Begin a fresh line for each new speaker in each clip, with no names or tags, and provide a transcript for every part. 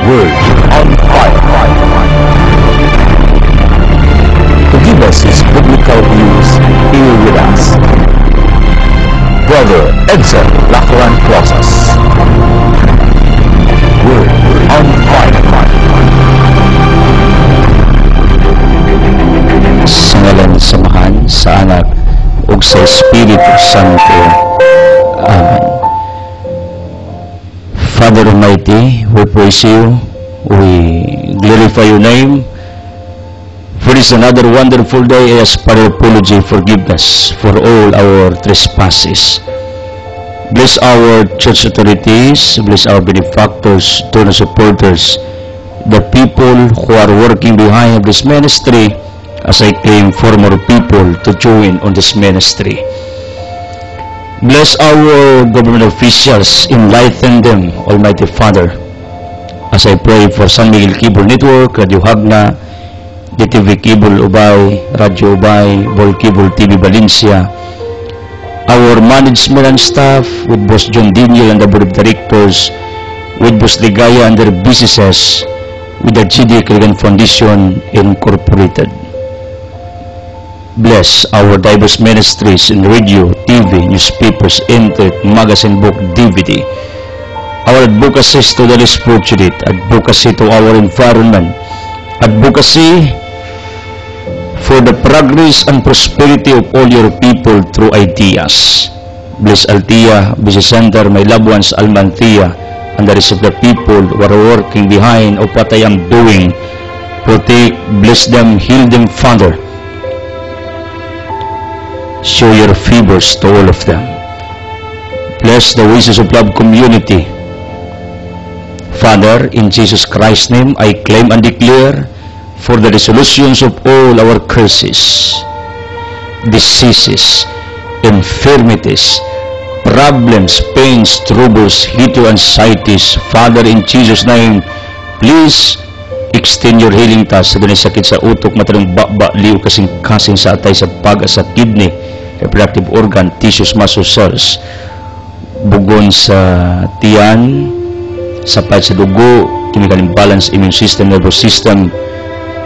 Word on Fire. To give us his biblical views, here with us, Brother Edson Lacron Rosas. Word on Fire. Sa ngalan samahan sa Anak ug sa Espiritu Santo. Amen. Father Almighty, we praise you, we glorify your name. For this another wonderful day, I ask for your apology, forgiveness for all our trespasses. Bless our church authorities, bless our benefactors, donor supporters, the people who are working behind this ministry, as I claim for more people to join on this ministry. Bless our government officials, enlighten them, Almighty Father, as I pray for San Miguel Cable Network, Radio Hagna, DTV Cable Ubay, Radio Ubay, Bol Cable TV Valencia, our management and staff, with Boss John Daniel and the board of directors, with Boss Ligaya and their businesses, with the GD Kaligan Foundation Incorporated. Bless our diverse ministries in radio, TV, newspapers, internet, magazine, book, DVD. Our advocacies to the less fortunate, advocacy to our environment, advocacy for the progress and prosperity of all your people through ideas. Bless Altia, Business Center, my loved ones, Almantia, and the rest of the people who are working behind of what I am doing. Protect, bless them, heal them, Father. Show your favors to all of them. Bless the Voices of Love community. Father, in Jesus Christ's name, I claim and declare for the resolutions of all our curses, diseases, infirmities, problems, pains, troubles, anxieties. Father, in Jesus' name, please extend your healing task sa ganay sakit sa utok, matanong baba, liw, kasing sa atay, sa paga, sa kidney, reproductive organ, tissues, muscles, cells, bugon sa tiyan, sapay sa dugo, chemical imbalance, immune system, nervous system,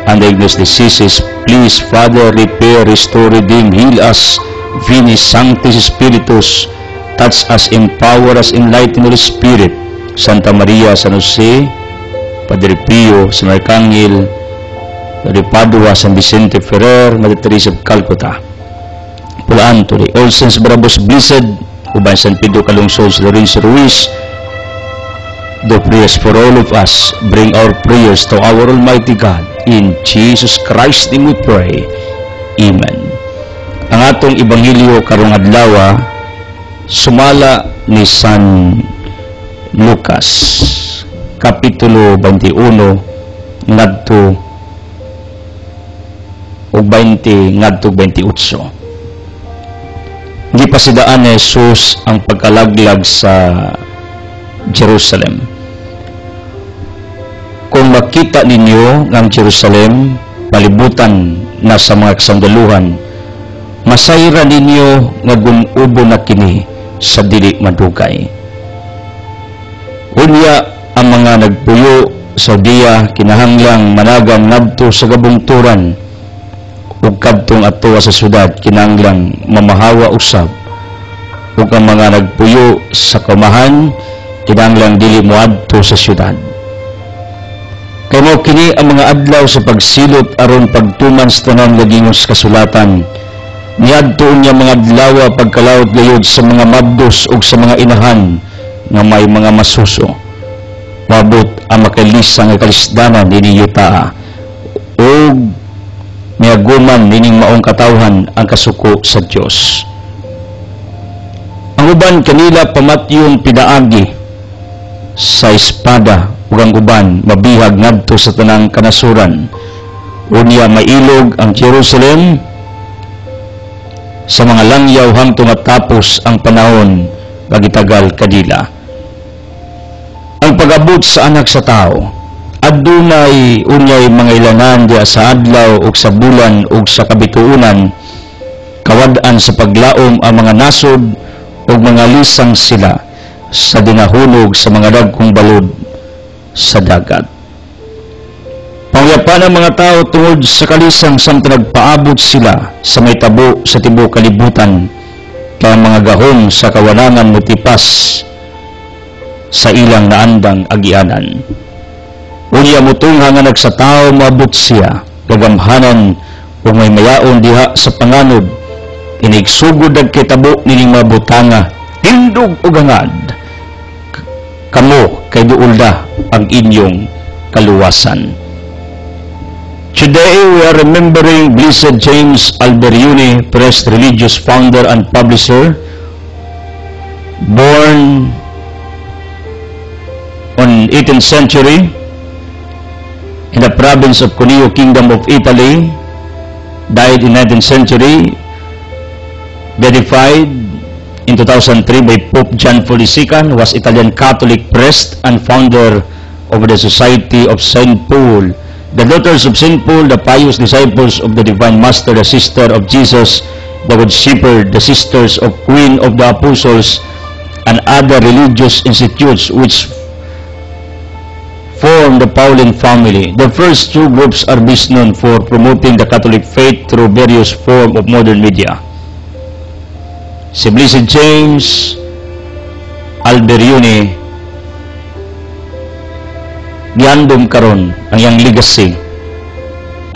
undiagnosed diseases. Please, Father, repair, restore, redeem, heal us, Vini Sanctis Spiritus, touch us, empower us, enlighten Holy Spirit. Santa Maria, San Jose, Padre Pio, San Arcangel, Padre Padua, San Vicente Ferrer, Mother Teresa of Calcutta, Pulaan to the All Saints Barabos Blessed, Uban San Pedro Calungsod, Lorenzo Ruiz, do prayers for all of us. Bring our prayers to our Almighty God. In Jesus Christ's name we pray. Amen. Ang atong Ebanghelyo karong adlaw sumala ni San Lucas, Kapitulo 21, ngadto o 20 ngadto 28. Gipasidaan ni Jesus ang pagkalaglag sa Jerusalem. Kung makita ninyo ng Jerusalem palibutan na sa mga kasandaluhan, masayra ninyo nga gunubo na kini sa dili madugay. Unya ang mga nagpuyo sa diya kinahanglang managang ngadto sa gabungturan ug kadtong atowa sa syudad kinahanglang mamahawa usab, ug ang mga nagpuyo sa kamahan kinahanglang dili moadto sa syudad. Kay mao kini ang mga adlaw sa pagsilot aron pagtuman sa tanan lagingos kasulatan. Niadto unya mga adlaw pagkalawot gayud sa mga mabdos ug sa mga inahan nga may mga masuso. Mabot ang makalisa nga kalisdanan dinhi yuta ug miaguman nining maong katawhan ang kasuko sa Dios. Ang uban kanila pamatyong pidaagi sa espada ug ang uban mabihag ngadto sa tanang kanasuran. Unya mailog ang Jerusalem sa mga langyaw hangtong matapos ang panahon bagitagal kadila. Ang pag-abot sa anak sa tao adunay unyay mga ilanan diya sa adlaw ug sa bulan ug sa kabituunan, kawad-an sa paglaom ang mga nasod ug mga lisang sila sa dinahunog sa mga dagkong balod sa dagat. Pangyapan ang mga tao tungod sa kalisang samtang nagpaabot sila sa may tabo sa tibuok kalibutan kaya mga gahom sa kawalangan mutipas sa ilang naandang agianan. Unya mutungha nga nagsatao maabot siya gagamhanan o may mayaon diha sa panganod inigsugod ang kitabo nining mabutanga tindog o gangad kamo kay duulda ang inyong kaluwasan. Today we are remembering Blessed James Alberione, Press religious founder and publisher, born on 18th century in the province of Cuneo, Kingdom of Italy, died in 19th century, beatified in 2003 by Pope John Paul II, was Italian Catholic priest and founder of the Society of St. Paul, the Daughters of St. Paul, the pious disciples of the Divine Master, the Sister of Jesus, the Good Shepherd, the Sisters of Queen of the Apostles, and other religious institutes which form the Pauline family. The first two groups are best known for promoting the Catholic faith through various forms of modern media. Si Blessed James Alberione giandom karon ang iyang legacy,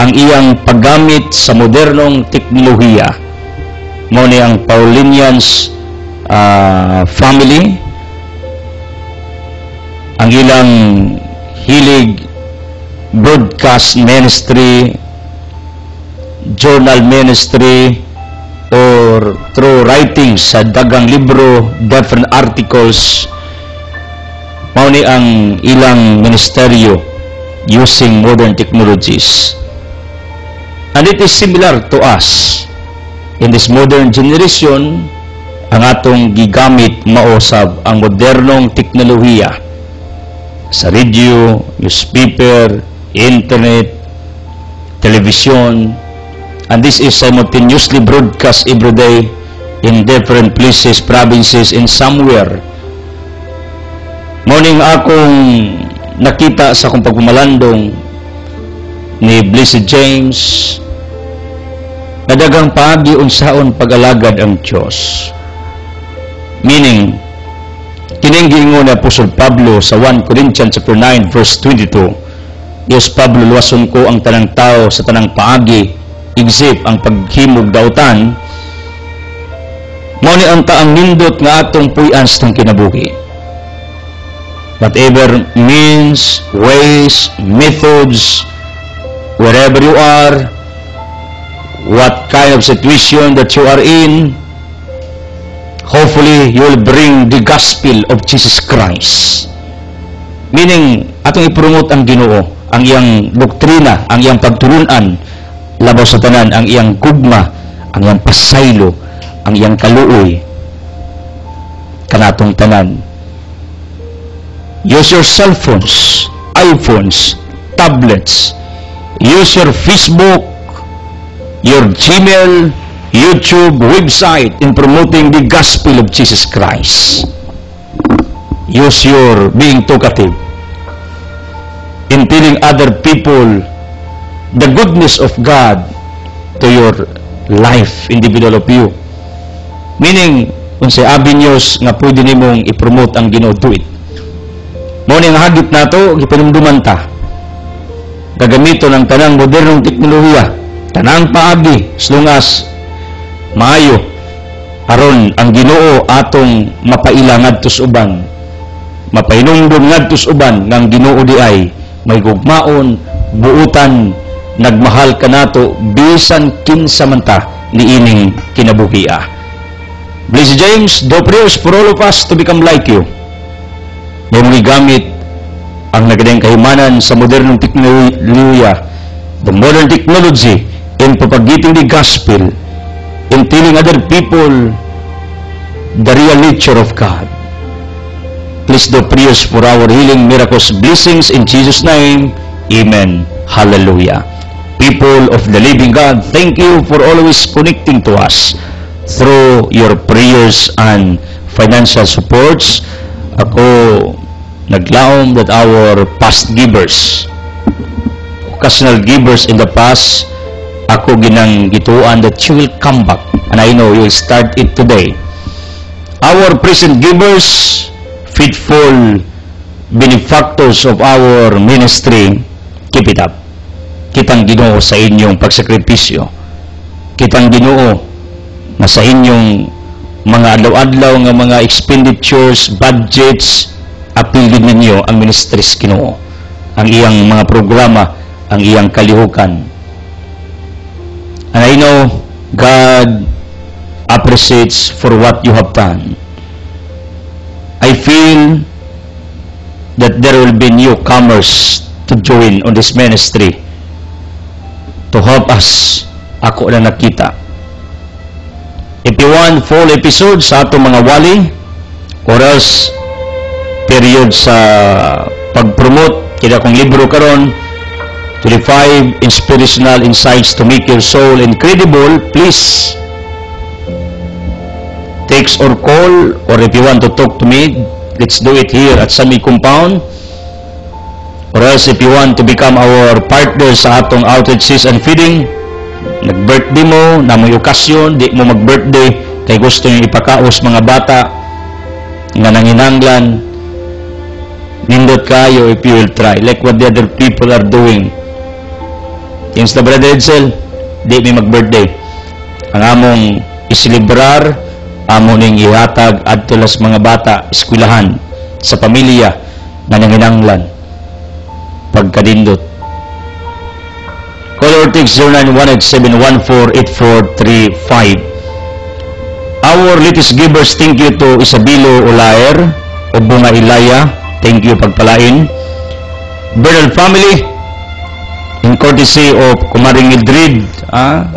ang iyang paggamit sa modernong teknolohiya. Mao ni ang Paulinians family, ang ilang hilig broadcast ministry, journal ministry, or through writing sa dagang libro, different articles. Mao ni ang ilang ministeryo using modern technologies. And it is similar to us. In this modern generation, ang atong gigamit mausab ang modernong teknolohiya sa radio, newspaper, internet, television, and this is simultaneously broadcast every day in different places, provinces, and somewhere. Morning akong nakita sa akong pagpumalandong ni Blessed James na dagang paagi unsaon pag-alagad ang Diyos. Meaning, kining giingon ni Apostol Pablo sa 1 Corinthians chapter 9 verse 22, Diyos Pablo, luwason ko ang tanang tao sa tanang paagi, igsip ang paghimog dautan, mao ni ang taang nindot nga atong puy-an sa kinabuhi. Whatever means, ways, methods, wherever you are, what kind of situation that you are in, hopefully you will bring the gospel of Jesus Christ. Meaning, atong ipromote ang Ginoo, ang iyang doktrina, ang iyang pagtulunan, labaw sa tanan, ang iyang gugma, ang iyang pasaylo, ang iyang kaluoy, kanatong tanan. Use your cell phones, iPhones, tablets. Use your Facebook, your Gmail, YouTube, website in promoting the gospel of Jesus Christ. Use your being talkative in telling other people the goodness of God to your life, individual of you. Meaning, kung sa avenues nga pwede nimong i-promote ang Ginoo, do it. Mao ni nga hagit nato gipanumduman ta. Gagamito ng tanang modernong teknolohiya, tanang paagi, as long as maayo aron ang Ginoo atong mapaila ngadto sa uban, mapainumdum ngadto sa uban nga ang Ginoo di ay may gugmaon, buutan, nagmahal kanato bisan kinsa man ta niining kinabuhi. Blessed James, do prayers for all of us to become like you. Yung gamit ang nagadayang kahimanan sa modernong teknolohiya, the modern technology, in propagating the gospel, in telling other people the real nature of God. Please do prayers for our healing, miracles, blessings in Jesus' name. Amen. Hallelujah. People of the living God, thank you for always connecting to us through your prayers and financial supports. Ako naglaom that our past givers, occasional givers in the past, ako ginang gituan that you will come back, and I know you will start it today. Our present givers, faithful benefactors of our ministry, keep it up. Kitang Ginoo sa inyong pagsakripisyo. Kitang Ginoo na sa inyong mga adlaw-adlaw nga mga expenditures, budgets, apilin ninyo ang ministries Ginoo, ang iyang mga programa, ang iyang kalihukan. And I know God appreciates for what you have done. I feel that there will be newcomers to join on this ministry to help us. Ako na nakita. If you want full episode sa atong mga wali, or else period sa pag-promote kaya kong libro karon, 25 inspirational insights to make your soul incredible, please text or call, or if you want to talk to me, let's do it here at Sami Compound. Or else if you want to become our partner sa atong outreaches and feeding, nag-birthday mo, na may okasyon, di mo mag-birthday, kay gusto nyo ipakaos mga bata, nga nanginanglan, nindot kayo if you will try, like what the other people are doing. Yung sa Brother Edsel, di may mag-birthday. Ang among isilibrar, among ning ihatag adto las mga bata, eskwelahan, sa pamilya, nga nanginanglan, pagkadindot. Call or text 0918-714-8435. Our latest givers, thank you to Isabelo Olaer, Obunga Ilaya, thank you pagpalain. Bernal family, in courtesy of Kumaring Mildred,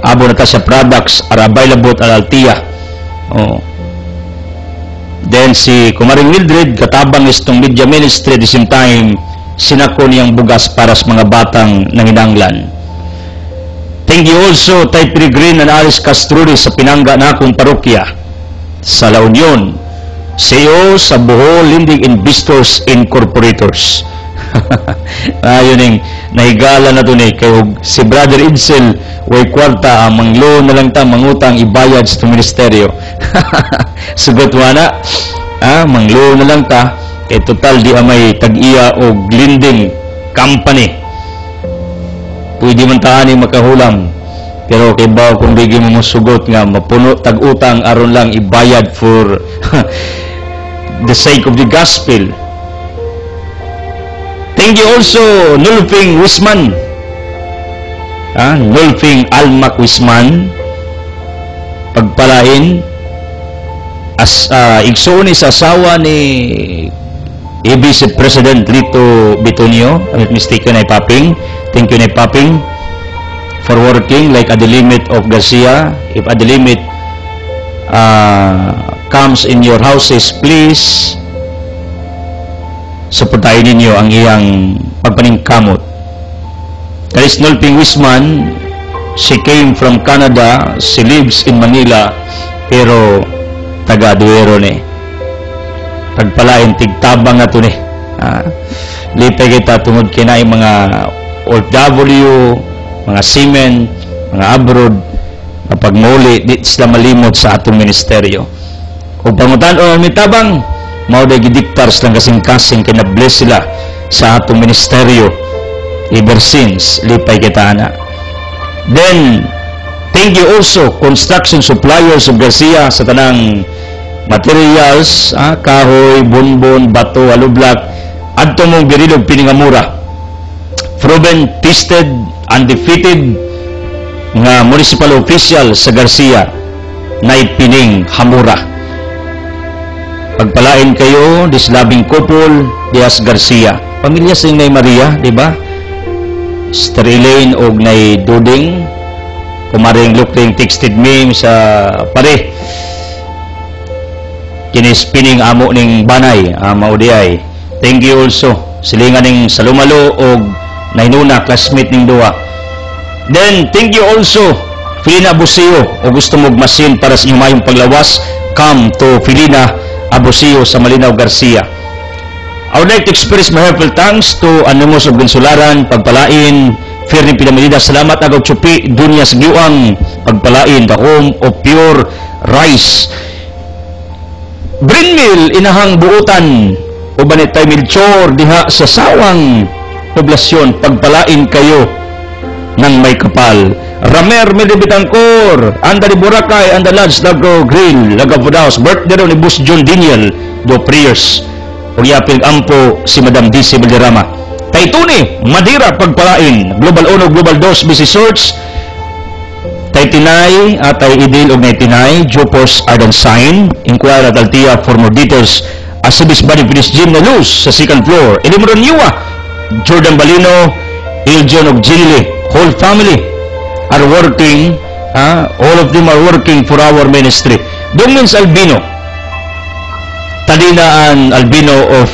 abo na ta sa products are available at Altia. Oh. Then si Kumaring Mildred, katabang istong media ministry, at the same time, sinako niyang bugas para sa mga batang nanginanglan. Thank you also, Tay Peregrine and Alice Castruri sa pinangga na akong parokya sa La Union. CEO sa Bohol Lending Investors Incorporators. Ayun yung nahigala na ito kayo. Si Brother Edsel, way kwarta, manglo na lang ta, mangutang ibayad sa ministeryo. Sugot wana, manglo na lang ta, total di amay tag-iya o lending company. Pwede man taan makahulam, pero kay baw kung bigyan mo sugot nga mapuno tag-utang aron lang ibayad for the sake of the gospel. Thank you also Nulfing Wisman, Nulfing Almac Wisman, pagpalain as igsoon sa asawa ni ABC President Lito Bitonio, if mistaken ay Paping. Thank you na Paping for working like Adelimit of Garcia. If Adelimit comes in your houses, please supportahin ninyo ang iyang pagpaningkamot. That is Nulping Wisman. She came from Canada. She lives in Manila, pero taga Duero ni. Pagpalain tigtabang na ito ni. Lipay kita tungod kinay mga OFW, mga seamen, mga abroad, kapag muli, di sila malimot sa atong ministeryo. O pangutan o mitabang, mauday gidiktars lang kasing-kasing kina-bless sila sa atong ministeryo ever since lipay kita na. Then, thank you also construction suppliers of Garcia sa tanang materials, kahoy, bonbon, bato, alublak, adto mong birilog piningamura. Proven, tested, undefeated nga municipal official sa Garcia na ipining hamura. Pagpalain kayo, this loving couple, Diaz Garcia. Pamilya sa Inay Maria, di ba? Sister Elaine o Nay Duding. Kumaring looking texted me sa pare. Kinispining amo ning banay, maudiay. Thank you also. Silingan ning Salumalo o Nainuna, classmate ning duwa. Then, thank you also, Filina Abusio, o gusto mo masin para sa inyong paglawas, come to Filina Abusio sa Malinaw, Garcia. I would like to express my heartfelt thanks to Anonymous of Gonsularan, pagpalain, Fernie Pinamilida, salamat agaw Chupi, Dunya sa Giwang, pagpalain, Dakom of Pure Rice. Brinmil, Inahang Buutan, Ubanit Tay Milchor, diha sa Sawang Poblasyon, pagpalain kayo ng may kapal. Ramer Medibitancor, Anda di Boracay, Anda Lads, Lagro Grill, Lagapudaos, birthday ni Bus John Daniel, do prayers. Ugyapil ampo si Madam DC Valderrama. Taytuni, Madira, pagpalain, Global 1, Global 2, Busy Search, Taytinay, Atay Idil, og Naytinay, Jopos Ardan Sign, Inquire at Altia for more details. Asibis Body Fitness Gym na Luz sa second floor. Elimron Niwa, Jordan Balino, Iljon og Ginili, whole family are working, all of them are working for our ministry. Dongmins Albino, Tadinaan Albino of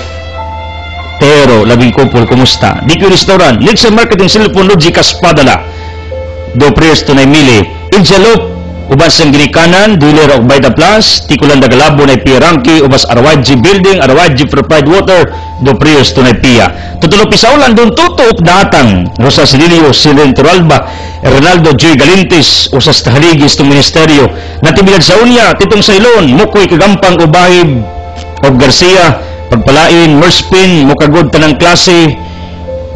Tero, Labing Kupol, kumusta? DQ Restaurant, Nixon Marketing, Cellphone, Logikas, Padala, do prayers to Naimili, Iljalop, Ubas ang Ginikanan, Dealer of Baida Plus, Tikulan Dagalabo, Naipia Ranki, Ubas RYG Building, RYG Purified Water, do prayers to Naipia. Tutulo Pisaulan, Don Tuto, Updatan, Rosas Lilio, Silen Turalba, Ronaldo J. Galintis, Usas Tahaligis, itong ministeryo, Natibilad sa Unya, Titong Sailon, Mukoy Kagampang, Ubahib, of Garcia, pagpalain, Merspin, Mukagod Tanang Klase,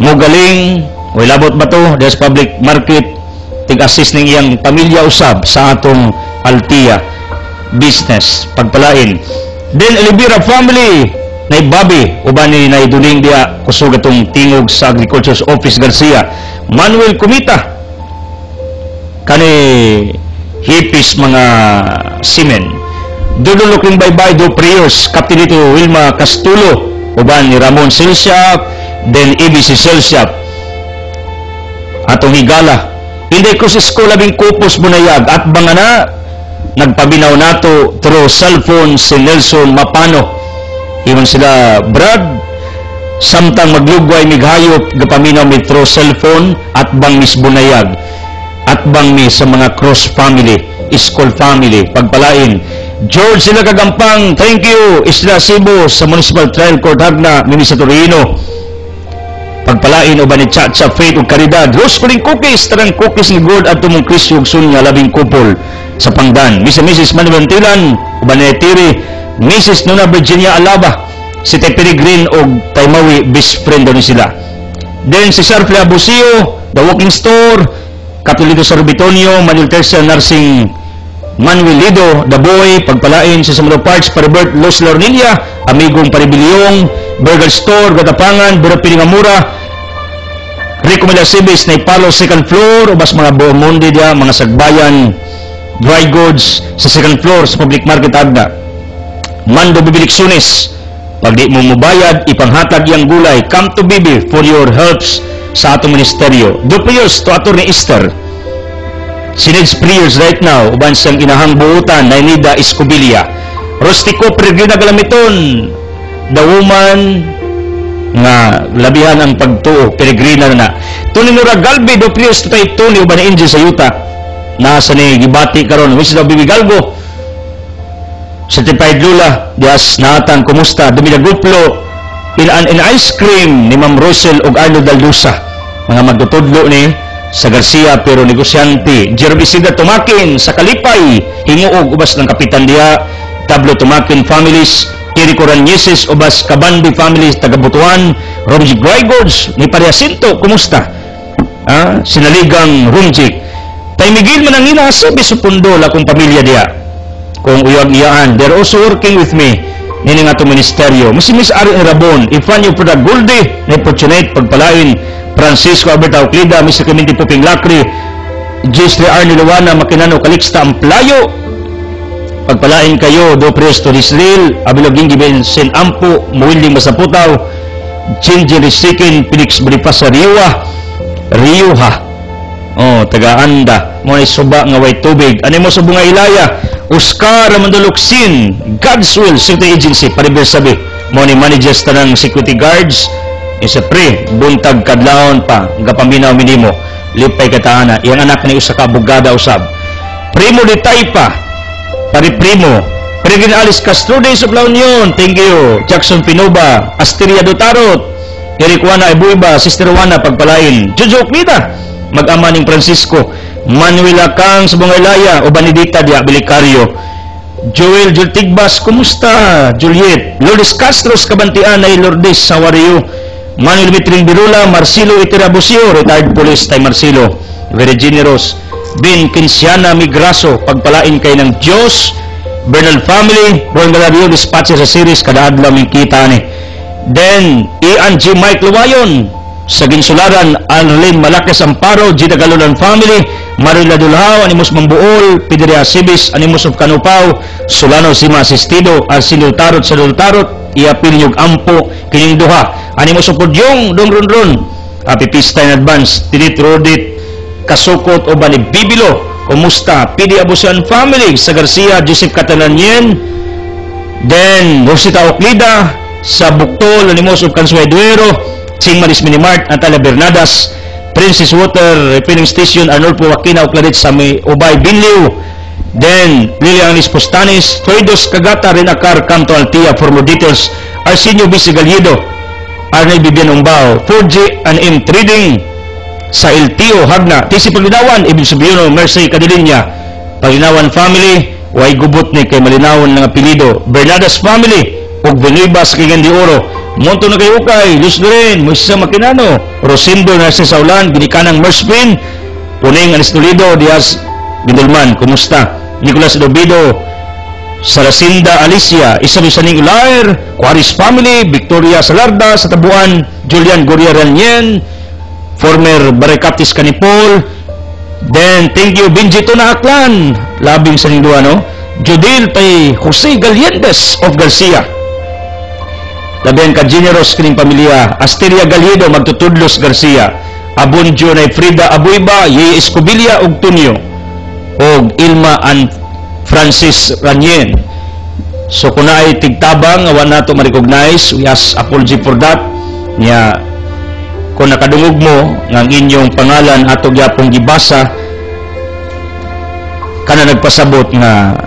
Mugaling, Labot ba to? There's public market, tig-assist ng iyang pamilya usab sa atong Altia business, pagpalain. Then Elvira family, na Bobby, uban ni na iduling dia, kusog atong tingog sa Agriculture's Office Garcia, Manuel Kumita, kani hipis mga semen. Duduluking bye-bye, do prayers, Captain Lito Wilma Castulo, uban ni Ramon Selsiap, then ABC Selsiap, atong higala. Hindi ko sa School Labing Kupos Bunayag, at bangana, nagpabinaw nato through cellphone si Nelson Mapano. Iwan sila, Brad, samtang maglugway mighayop, gapaminaw mi through cellphone, at bang Miss Bunayag, at bang mi sa mga cross family, school family, pagpalain. George sila Kagampang, thank you. Isla Cebu sa Municipal Trial Court Hagna, Minisa Torino, pagpalain uban ni Chacha Faith ug Caridad. Rose Kuling Cookies, tarang cookies ni Gold at tumong Chris ug Sunya Labing Kupol sa Pangdan. Mrs. Manuel Tilan, uban ni Tiri, Mrs. Nuna Virginia Alaba, si Tay Peregrine ug Taymawi, best friend ni sila. Then si Sarfle Abusio, The Walking Store, Katolito Sorbitonio, Manuel Tercia Nursing, Manuel Lido, The Boy, pagpalain sa Samuel Parks, Paribert, Los Lornilia, Amigong Paribilyong, Burger Store, Gatapangan, Burapiling Amura, Rico Milasibis, Naipalo, second floor, ubas mga Boamundi dia, mga Sagbayan, dry goods, sa second floor, sa public market Agna. Mando Bibiliksunis, pag di mo mubayad, ipanghatag yang gulay, come to Bibi for your helps sa atong ministeryo. Do prayers to Atty. Esther. She needs prayers right now, uban siyang Inahang Buutan, Nainida Escobilia. Rustico Peregrina Galamiton, the woman nga labihan ang pagtuo, Peregrina na. Tuninura Galbi, do prayers to tayo Tony, uban na Inji sa Yuta. Nasa ni Gibati karon, which is the Bibi Galgo. Certified Lula, dias natang kumusta, Dumilaguplo, in ice cream ni Ma'am Rosel og Arnold Daldusa. Mga magtutudlo ni sa Garcia pero negosyante. Jeremy Sida Tumakin sa Kalipay, hinguog ubas ng kapitan diya, Tablo Tumakin families, Kiri Coranyeses ubas Kabandi families, Tagabutuan, Romjik Grigords, ni Pariasinto, kumusta? Sinaligang Rumjik. Tay Miguel Manangina, sabi sa pundo lakong pamilya diya. Kung uyag iyaan, they're also working with me. Nini nga itong ministeryo. Miss Ari Rabon, Ifanyo Product Goldie, na Fortunate, pagpalain, Francisco Alberto Euclida, Mr. Clemente Puping Lacri, Gisle Arnie Luwana, Makinano Calixta Amplayo, pagpalain kayo, do prayers to Israel, Abiloging Gibensen Ampo, Muwilding Masaputaw, Jinji Risikin, Felix Bonifacio Riyuha, taga-anda, mga suba nga way tubig, ano mo sa bunga Ilaya, Oscar Ramandoloksin, God's Will Security Agency, Paribel Sabi, mga ni managers tanang security guards, isa pre, buntag kadlaon pa, gapaminaw minimo, lipay kataana, iyang anak ni usa ka abogada usab. Primo de Taypa, pari primo, Perigin Alice Castrodes of La Union, thank you. Jackson Pinoba, Asteria Dotarot, Eric Juana Ibuiba, Sister Juana Pagpalain, Jojo Ocnida, mag-ama ning Francisco, Manuela Kang sa Bungaylaya, o Benedicta Diabilicario, Joel Jultigbas, kumusta? Juliet, Lourdes Castro, Kabantian ay Lourdes Sawario, Manuel Mitring Birula, Marcelo Itirabusio, retired police tay Marcelo, very generous. Ben Kinciana Migraso, pagpalain kay ng Diyos. Bernal family, Ron Galario, dispatcher sa series, kada adlaw may kita ni. Then, Ian G. Mike Luwayon, sa Ginsularan, Arlene Malakas Amparo, Gita Galulan family, Marila Dulhao, Animus Mambuol, Pideria Sibis, Animus of Canupao, Solano Sima Asistido, Arsilio Tarot sa Dultarot, Iapilyog Ampo, Kining Duha, Animus of Pudyong, Dong Ron, Happy Pista in advance, Tinit Rodit, Kasukot o Bani Bibilo, kumusta? Pidi Abusan family, sa Garcia, Joseph Catalanien, then Rosita Oclida, sa Buktol, Animos of Consuay Duero, Ching Maris Minimart, Natalia Bernadas, Princess Water, Refilling Station, Arnolfo Wakina, Oclarit sa may Ubay Binliw, then Lilianis Postanis, Toidos Kagata, Renakar, Canto Altia, for more details, Arsenio Bisi Galyedo, Arnel Bibian Umbao, 4G and M Trading, sa LTO Hagna, TC Paglinawan, Ibig Subiono, Mercy Cadilinya, Paglinawan family, way gubot ni kay Malinawan ng apelido, Bernadas family, ug Benibas kay Gandi Oro, Monto na kayo kay Luz Loren, Moisés Makinano, Rosindo Narcis Saulan, Ginikanang Merspin, Puning Anistolido, Diaz Bidulman, kumusta? Nicolas Dobido, Saracinda Alicia, Isabel Saning Ulair, Juarez family, Victoria Salarda sa Tabuan, Julian Goria Ranyen, former Barrecatis Canipol, then thank you Benji Tuna Aklan, labing sa nindua, no? Judil tay Jose Galiendes of Garcia, labihan ka generous kining pamilya, Asteria Galiedo magtutudlos Garcia, Abunjo na Frida Abuiba, Ye Escobilia ug Tunyo, og Ilma and Francis Ranyen. So kung naay tigtabang awan nato ma-recognize, we ask apology for that. Nya kung nakadungog mo nga ang inyong pangalan ato gyapong gibasa, kana nagpasabot nga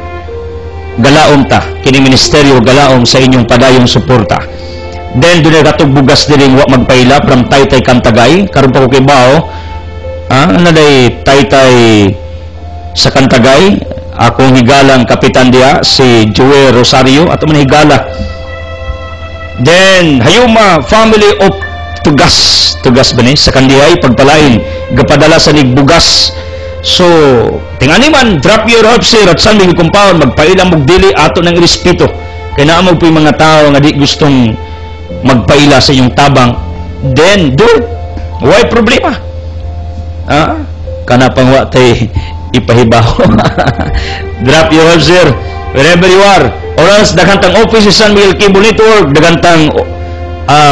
galaom ta kini ministeryo, galaom sa inyong padayong suporta. Then dunay katog bugas diri wa magpaila from Taytay Kantagay, karon pa ko kay Bao, naday Taytay sa Kantagay, akong higalang kapitan diya si Joel Rosario ato man higala. Then Hayuma family of Tugas ba ni sa Kandihay, pagpalain gapadala sa nigbugas. So tingani man, drop your hopes sir at San Miguel Compound, magpaila mog dili ato ng respeto kay naa mo po yung mga tao nga di gustong magpaila sa inyong tabang, then do it, why problema, kana pang wa tay ipahibaw. Drop your hopes sir wherever you are, or else dagantang office sa San Miguel Cable Network, dagantang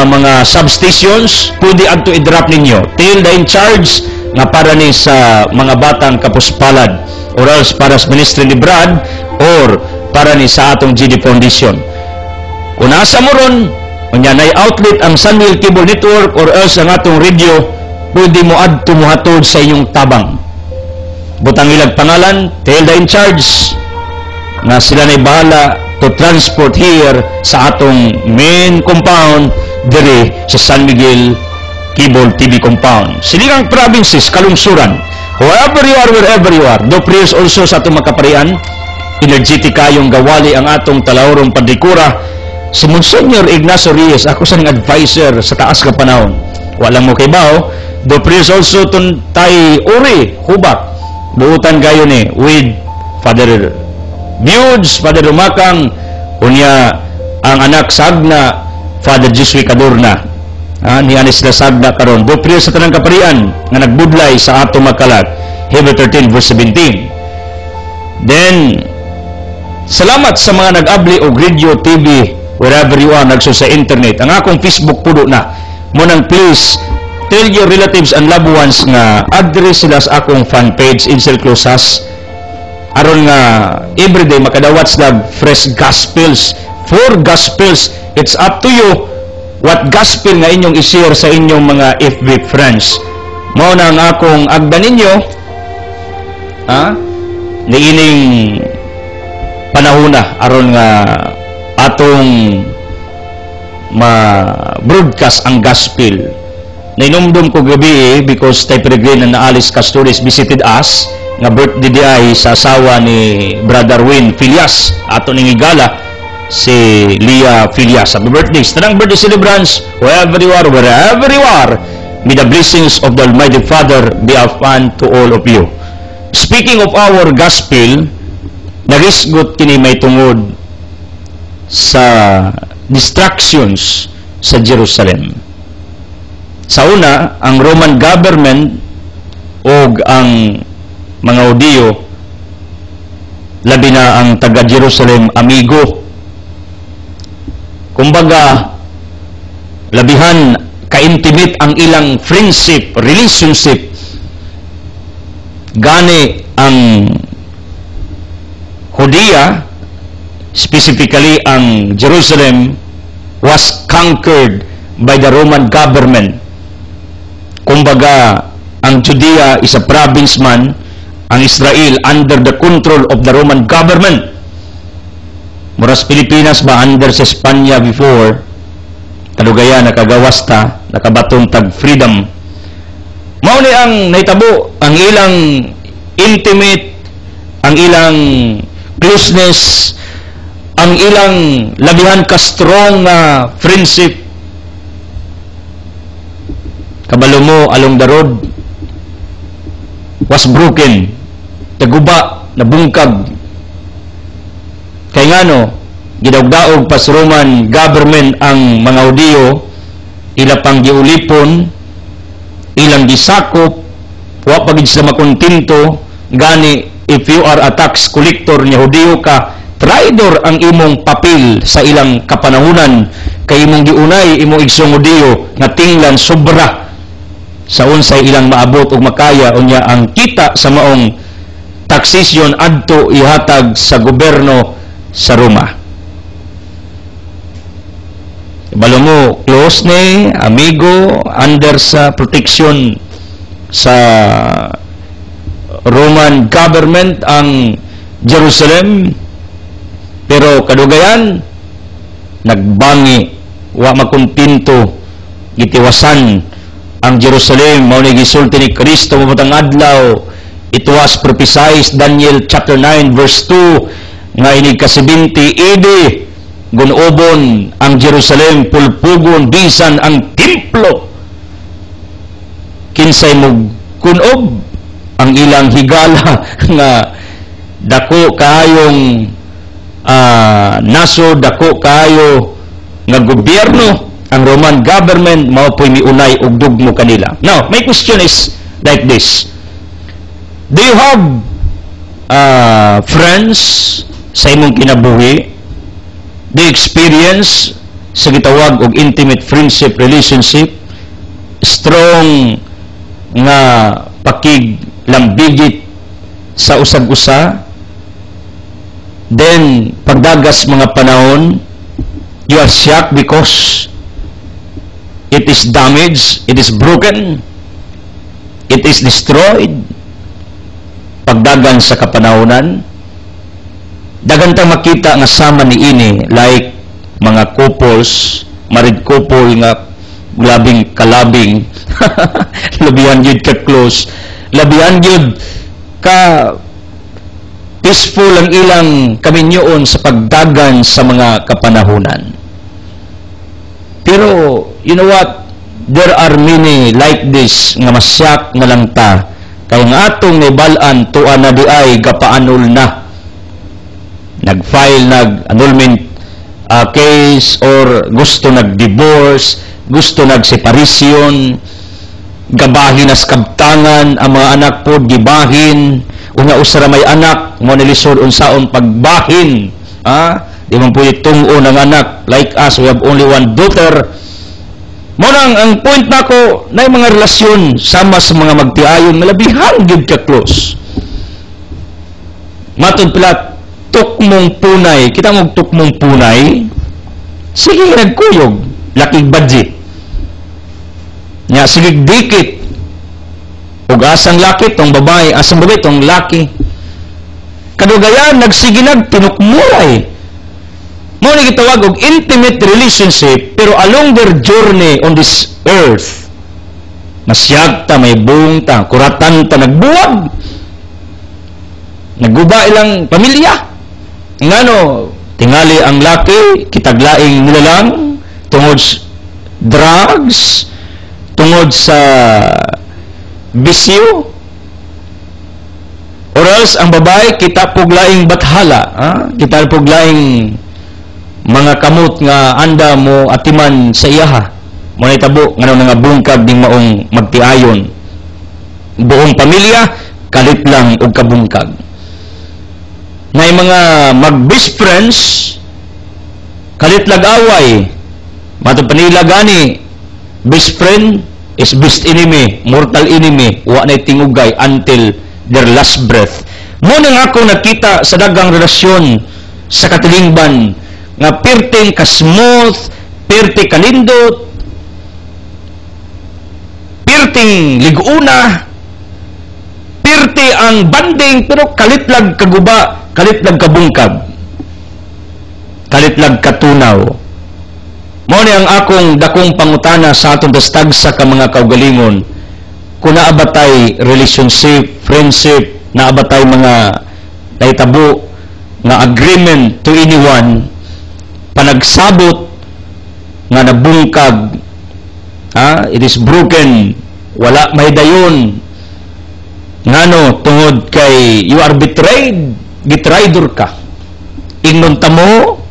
mga substations, pwede adto i-drop ninyo till the in charge nga para ni sa mga batang kapuspalad, or else para sa ministry ni Brad, or para ni sa atong GD Foundation. Kung nasa mo ron unya nay outlet ang San Miguel Cable Network or else ang atong radio, pwede mo adto muhatod sa inyong tabang, butang ilag pangalan, tell the in charge na sila na'y bahala to transport here sa atong main compound diri sa San Miguel Cable TV compound. Siligang provinces, kalungsuran, wherever you are, do prayers also sa atong makaparian, energetic kayong gawali ang atong talawrong padikura, si Monsignor Ignacio Reyes, ako sa ning advisor sa taas ka panahon. Walang mo kay Bao, do prayers also tun tay Uri, Hubak, buutan kayo ni, with Father Budes, Father Rumakang, unya ang anak Sagna, Father Jiswi Cadorna, ni Anis na Sagna karon. Do prayers sa tanang kaparian nga nagbudlay sa atong makalag, Hebrew 13 verse 17. Then salamat sa mga nag-abli og radio, TV, wherever you are, nagso sa internet. Ang akong Facebook pudo na. Munang please, tell your relatives and loved ones nga address sila sa akong fan page, Insel Closas. Aron nga, everyday, makadawats na fresh gospels. For gospels, it's up to you what gospel nga inyong i-share sa inyong mga FB friends. Mao na ang akong agda ninyo, niining panahona aron nga atong ma-broadcast ang gospel. Nainumdum ko gabi because Tay Peregrine na Alice Castores visited us nga birthday di ay sa asawa ni Brother Win Filias ato ning igala si Leah Filias. Happy birthday! Tanang birthday celebrants, wherever you are, may the blessings of the Almighty Father be upon to all of you. Speaking of our gospel, narisgot kini may tungod sa distractions sa Jerusalem. Sa una, ang Roman government o ang mga Hudiyo, labi na ang taga-Jerusalem, amigo. Kumbaga, labihan, ka-intimate ang ilang friendship, relationship. Gani ang Hudiya, specifically ang Jerusalem, was conquered by the Roman government. Kumbaga, ang Judea is a province man, ang Israel under the control of the Roman government. Muras Pilipinas ba under sa Espanya before, kalugaya nakagawasta, nakabatong tag freedom. Mao ni ang naitabo, ang ilang intimate, ang ilang closeness, ang ilang labihan ka strong na friendship. Kabalo mo along the road was broken, taguba, nabungkag. Kay ngano, gidawdaog pa sa Roman government ang mga Hudiyo, ila pang giulipon, ilang gisakop, wa pagid sila makontinto, gani if you are a tax collector niya Hudiyo ka, traidor ang imong papel sa ilang kapanahunan, kay imong giunay, imong igsong Hudiyo, nga tinglan sobra sa unsay ilang maabot ug makaya unya ang kita sa maong taksisyon adto ihatag sa gobyerno sa Roma. Balo mo, close ni, amigo, under sa protection sa Roman government ang Jerusalem, pero kadugayan nagbangi, wa makontinto, gitiwasan ang Jerusalem. Mao ni gisulti ni Kristo mamatang adlaw. It was prophesied Daniel chapter 9 verse 2 nga inig ka-70 AD gunobon ang Jerusalem, pulpugon bisan ang templo. Kinsay mo kunob ang ilang higala nga dako kaayong naso, dako kaayo nga gobyerno ang Roman government, mao po'y miunay og dugmo kanila. Now, my question is like this. Do you have friends sa imong kinabuhi? Do you experience sa gitawag og intimate friendship, relationship? Strong nga pakiglambigit sa usag-usa? Then, pagdagas mga panahon, you are shocked because it is damaged, it is broken, it is destroyed. Pagdagan sa kapanahonan, dagantang makita nga sama ni ini, like mga couples, married couple nga labing kalabing, labihan yun ka close, labihan yun ka peaceful ang ilang kaminyoon sa pagdagan sa mga kapanahonan. Pero, you know what? There are many like this nga masyak nga lang ta. Kaya nga atong naibalaan tuan na di ay gapaanol na. Nag-file, nag-annulment case or gusto nag-divorce, gusto nag-separation, gabahin as kabtangan, ang mga anak po gibahin, una usara may anak, mo nilisod unsaon pagbahin. Di man pwede tungo ng anak. Like us, we have only one daughter. Munang ang point na ko, na yung mga relasyon sama sa mga magtiayon, malabihan gyud ka close. Matod pala, tukmong punay. Kita mong tukmong punay, sige nagkuyog, lakig budget. Nya, sige dikit. Ug asang laki, tong babae, asang babae, tong laki. Kadugayan nagsiginag tinukmuray. Mo ni gitawag og intimate relationship, pero along their journey on this earth, masyag ta, may buong ta, kuratan ta, nagbuwag. Nagguba ilang pamilya. Ngano, tingali ang laki, kitaglaing nilalang, tungod drugs, tungod sa bisyo, or else ang babae, kita puglaing bathala, kita puglaing mga kamot nga anda mo atiman sa iyaha. Mo nitabo ngano nga bungkag ning maong magtiayon. Buong pamilya kalit lang og kabungkag. Nay mga mag-best friends kalit lag-away. Matod panila gani, best friend is best enemy, mortal enemy, wa nay tingugay until their last breath. Mo nang ako nakita sa dagang relasyon sa katilingban nga perting ka-smooth, perting kalindot, perting liguna, perti ang banding, pero kalitlag kaguba, kalitlag kabungkag, kalitlag katunaw. Mao ni ang akong dakong pangutana sa atong dastag sa ka mga kaugalingon, kung naabatay relationship, friendship, naabatay mga naitabo nga agreement to anyone, panagsabot nga nabungkag, it is broken, wala may dayon, ngano tungod kay you are betrayed, gitraidor ka, ingnon tamo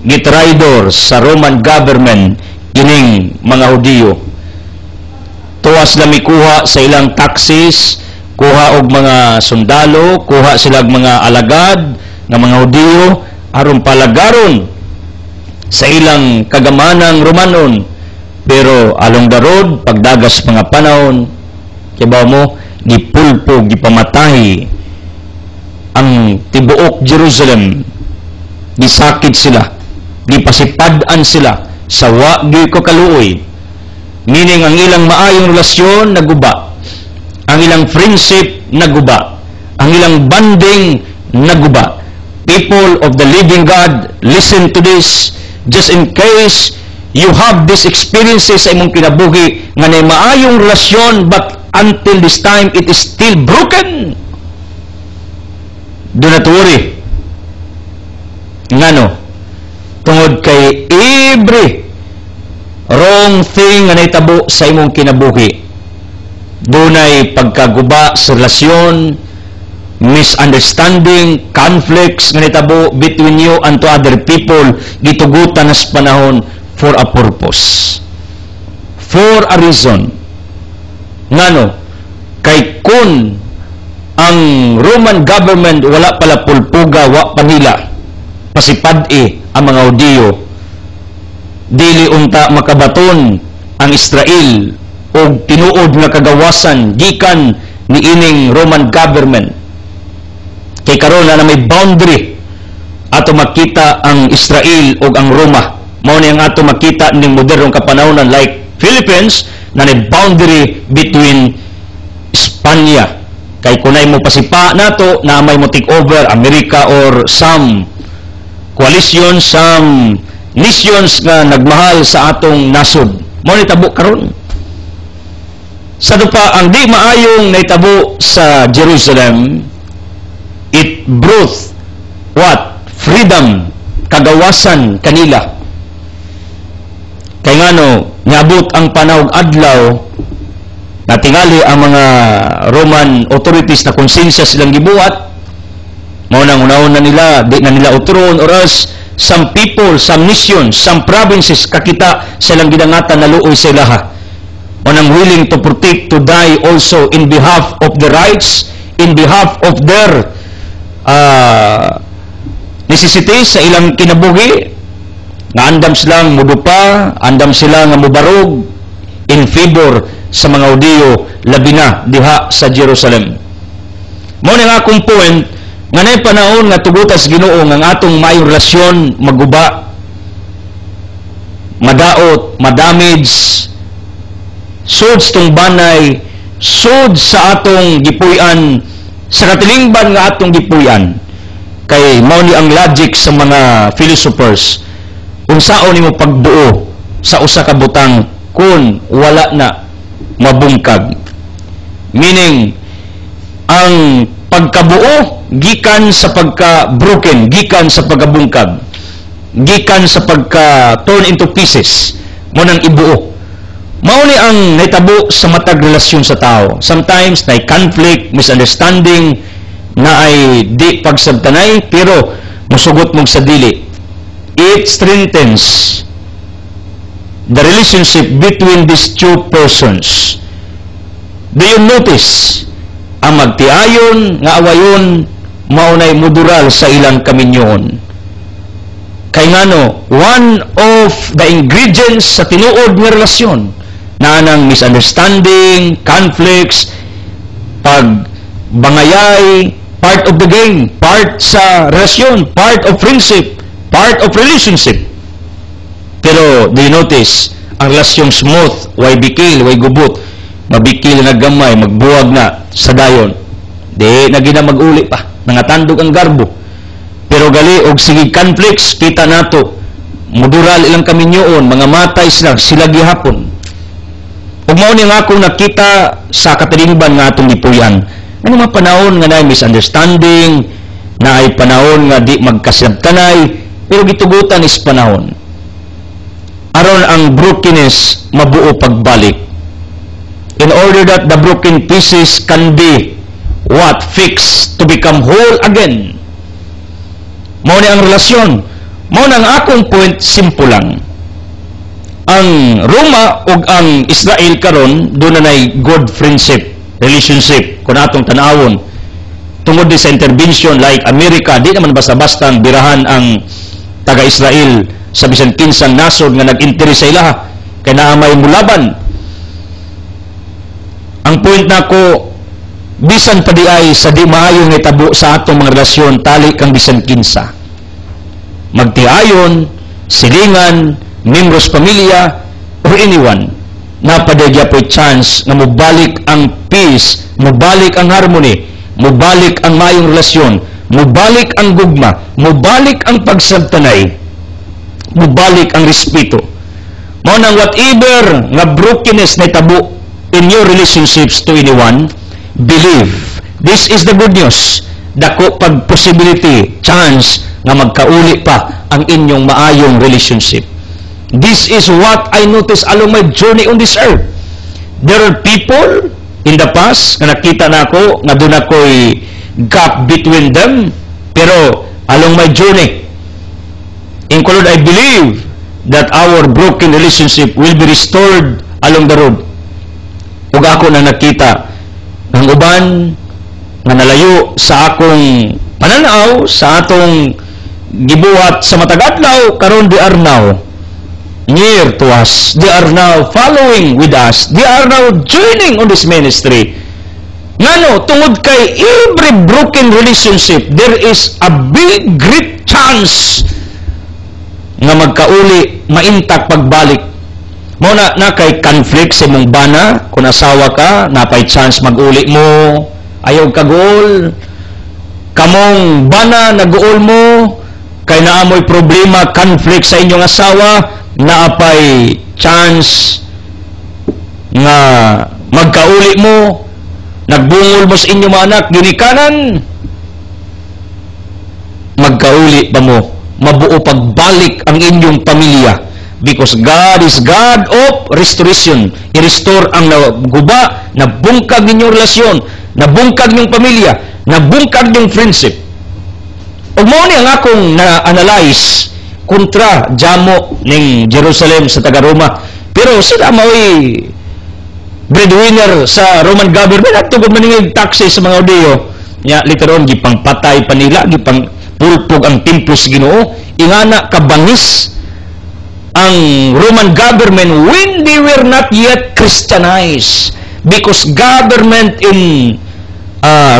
gitraidor sa Roman government ining mga Hudiyo. Tuwas lami kuha sa ilang taxes, kuha og mga sundalo, kuha sila mga alagad nga mga Hudiyo aron palagaron sa ilang kagamanang Romanon. Pero along the road, pagdagas mga panahon, kibaw mo, gipulpo, gipamatay ang tibuok Jerusalem, gisakit sila, gipasipadan sila sa wagi ko kaluoy. Meaning ang ilang maayong relasyon naguba, ang ilang friendship naguba, ang ilang banding naguba. People of the living God, listen to this, just in case you have these experiences sa imong kinabuhi nga nay maayong relasyon, but until this time it is still broken. Do not worry. Ngano? Tungod kay every wrong thing nga naitabo sa imong kinabuhi, dunay pagkaguba sa relasyon, misunderstanding, conflicts nga nitabo between you and to other people, gitugutan nas panahon for a purpose, for a reason. Ngano? Kay kun ang Roman government wala pala pulpuga, wa panila pasipad-i ang mga Hudiyo, dili unta makabaton ang Israel og tinuod nga kagawasan gikan ni ining Roman government. Kay karon na may boundary ato makita ang Israel ug ang Roma. Mao ni ang ato makita ning modernong kapanahonan like Philippines na may boundary between Espanya. Kay kunay mo pasipa nato na may mo take over America or some coalition, some nations nga nagmahal sa atong nasod. Mao ni tabo karon. Sa pa ang di maayong naitabo sa Jerusalem, it brought what? Freedom, kagawasan kanila. Kay ngano, niabot ang panahog adlaw, natingali ang mga Roman authorities na konsensya silang gibuhat, mao nang una-una nila, di na nila uturon, or else some people, some nations, some provinces, kakita silang ginangatan na luoy sa ilaha. Mao nang willing to protect, to die also in behalf of the rights, in behalf of their necessities sa ilang kinabuhi, nga andam silang mudupa, andam sila nga mubarog in favor sa mga Hudiyo, labi na diha sa Jerusalem. Mao ni nga akong point, nga nay panahon nga tugutas Ginoo nga atong maayong relasyon maguba, madaot, madamage, sud tong banay, sud sa atong gipuy-an Sa katilingban nga atong gipuyan, kay mao ni ang logic sa mga philosophers, unsaon nimo pagbuo sa usa ka butang kung wala na mabungkag. Meaning, ang pagkabuo gikan sa pagka-broken, gikan sa pagkabungkag, gikan sa pagka-turn into pieces, mo nang ibuo. Mao ni ang naitabo sa matag relasyon sa tao. Sometimes na conflict, misunderstanding, na ay di pagsabtanay, pero musugot mong sa dili. It strengthens the relationship between these two persons. Do you notice? Ang magtiayon nga awayon maunay mudural sa ilang kaminyoon. Kay ngano, one of the ingredients sa tinuod nga relasyon na nang misunderstanding, conflicts, pagbangayay, part of the game, part sa relasyon, part of friendship, part of relationship. Pero do you notice, ang relasyong smooth, way bikil, way gubot, mabikil na gamay, magbuwag na sa dayon. Di na gina mag-uli pa, nangatandog ang garbo. Pero gali og sige conflicts, kita nato mudural ilang kaminyoon, mga matay sila gihapon. Ug mao ni nga akong nakita sa katilingban nga atong gipuyan. Ano mga panahon nga naay misunderstanding, naay panahon nga di magkasabtanay, pero gitugutan is panahon. Aron ang brokenness mabuo pagbalik. In order that the broken pieces can be fixed to become whole again. Mao ni ang relasyon. Mao na ang akong point, simple lang. Ang Roma ug ang Israel karon doon na good friendship, relationship, kung atong tanawon. Tungod sa intervention like America, di naman basta-basta ang birahan ang taga-Israel sa bisan kinsang nasod nga nag-interes sa ilaha. Kaya naamay mulaban. Ang point na ko, bisan pa di ay sa di maayong itabo sa atong mga relasyon, tali kang bisan kinsa. Magtiayon, silingan, membros pamilya, or anyone, napadagya po'y chance na mubalik ang peace, mubalik ang harmony, mubalik ang maayong relasyon, mubalik ang gugma, mubalik ang pagsabtanay, mubalik ang respeto. Mao nang whatever nga brokenness na itabo in your relationships to anyone, believe. This is the good news. Dako pag possibility, chance, nga magkauli pa ang inyong maayong relationship. This is what I noticed along my journey on this earth. There are people in the past nga nakita na ako, nga doon ako'y gap between them, pero along my journey, include I believe that our broken relationship will be restored along the road. Ug ako na nakita ng uban nga nalayo sa akong pananaw, sa atong gibuhat sa matag adlaw, karon they are now near to us. They are now following with us. They are now joining on this ministry. Ngano, tungod kay every broken relationship, there is a big, great chance nga magkauli, maintak pagbalik. Mo na kay conflict sa imong bana, kung asawa ka, napay chance mag-uli mo, ayaw kagol, kamong bana, nag-uol mo, kay naamoy problema, conflict sa inyong asawa, naapay chance nga magkauli mo, nagbungol mo sa inyong mga anak, ginikanan, magkauli pa mo, mabuo pagbalik ang inyong pamilya. Because God is God of restoration. I-restore ang naguba, nabungkag ninyong relasyon, nabungkag ninyong pamilya, nabungkag ninyong friendship. O mo ni ang akong na-analyze kontra jamo ning Jerusalem sa taga-Roma. Pero sila mao'y breadwinner sa Roman government at tugod maningig taxes sa mga Udeo. Ya, literon, gipang patay pa nila, gipang pulpog ang templo sa Ginoo. Ingana kabangis ang Roman government when they were not yet Christianized, because government in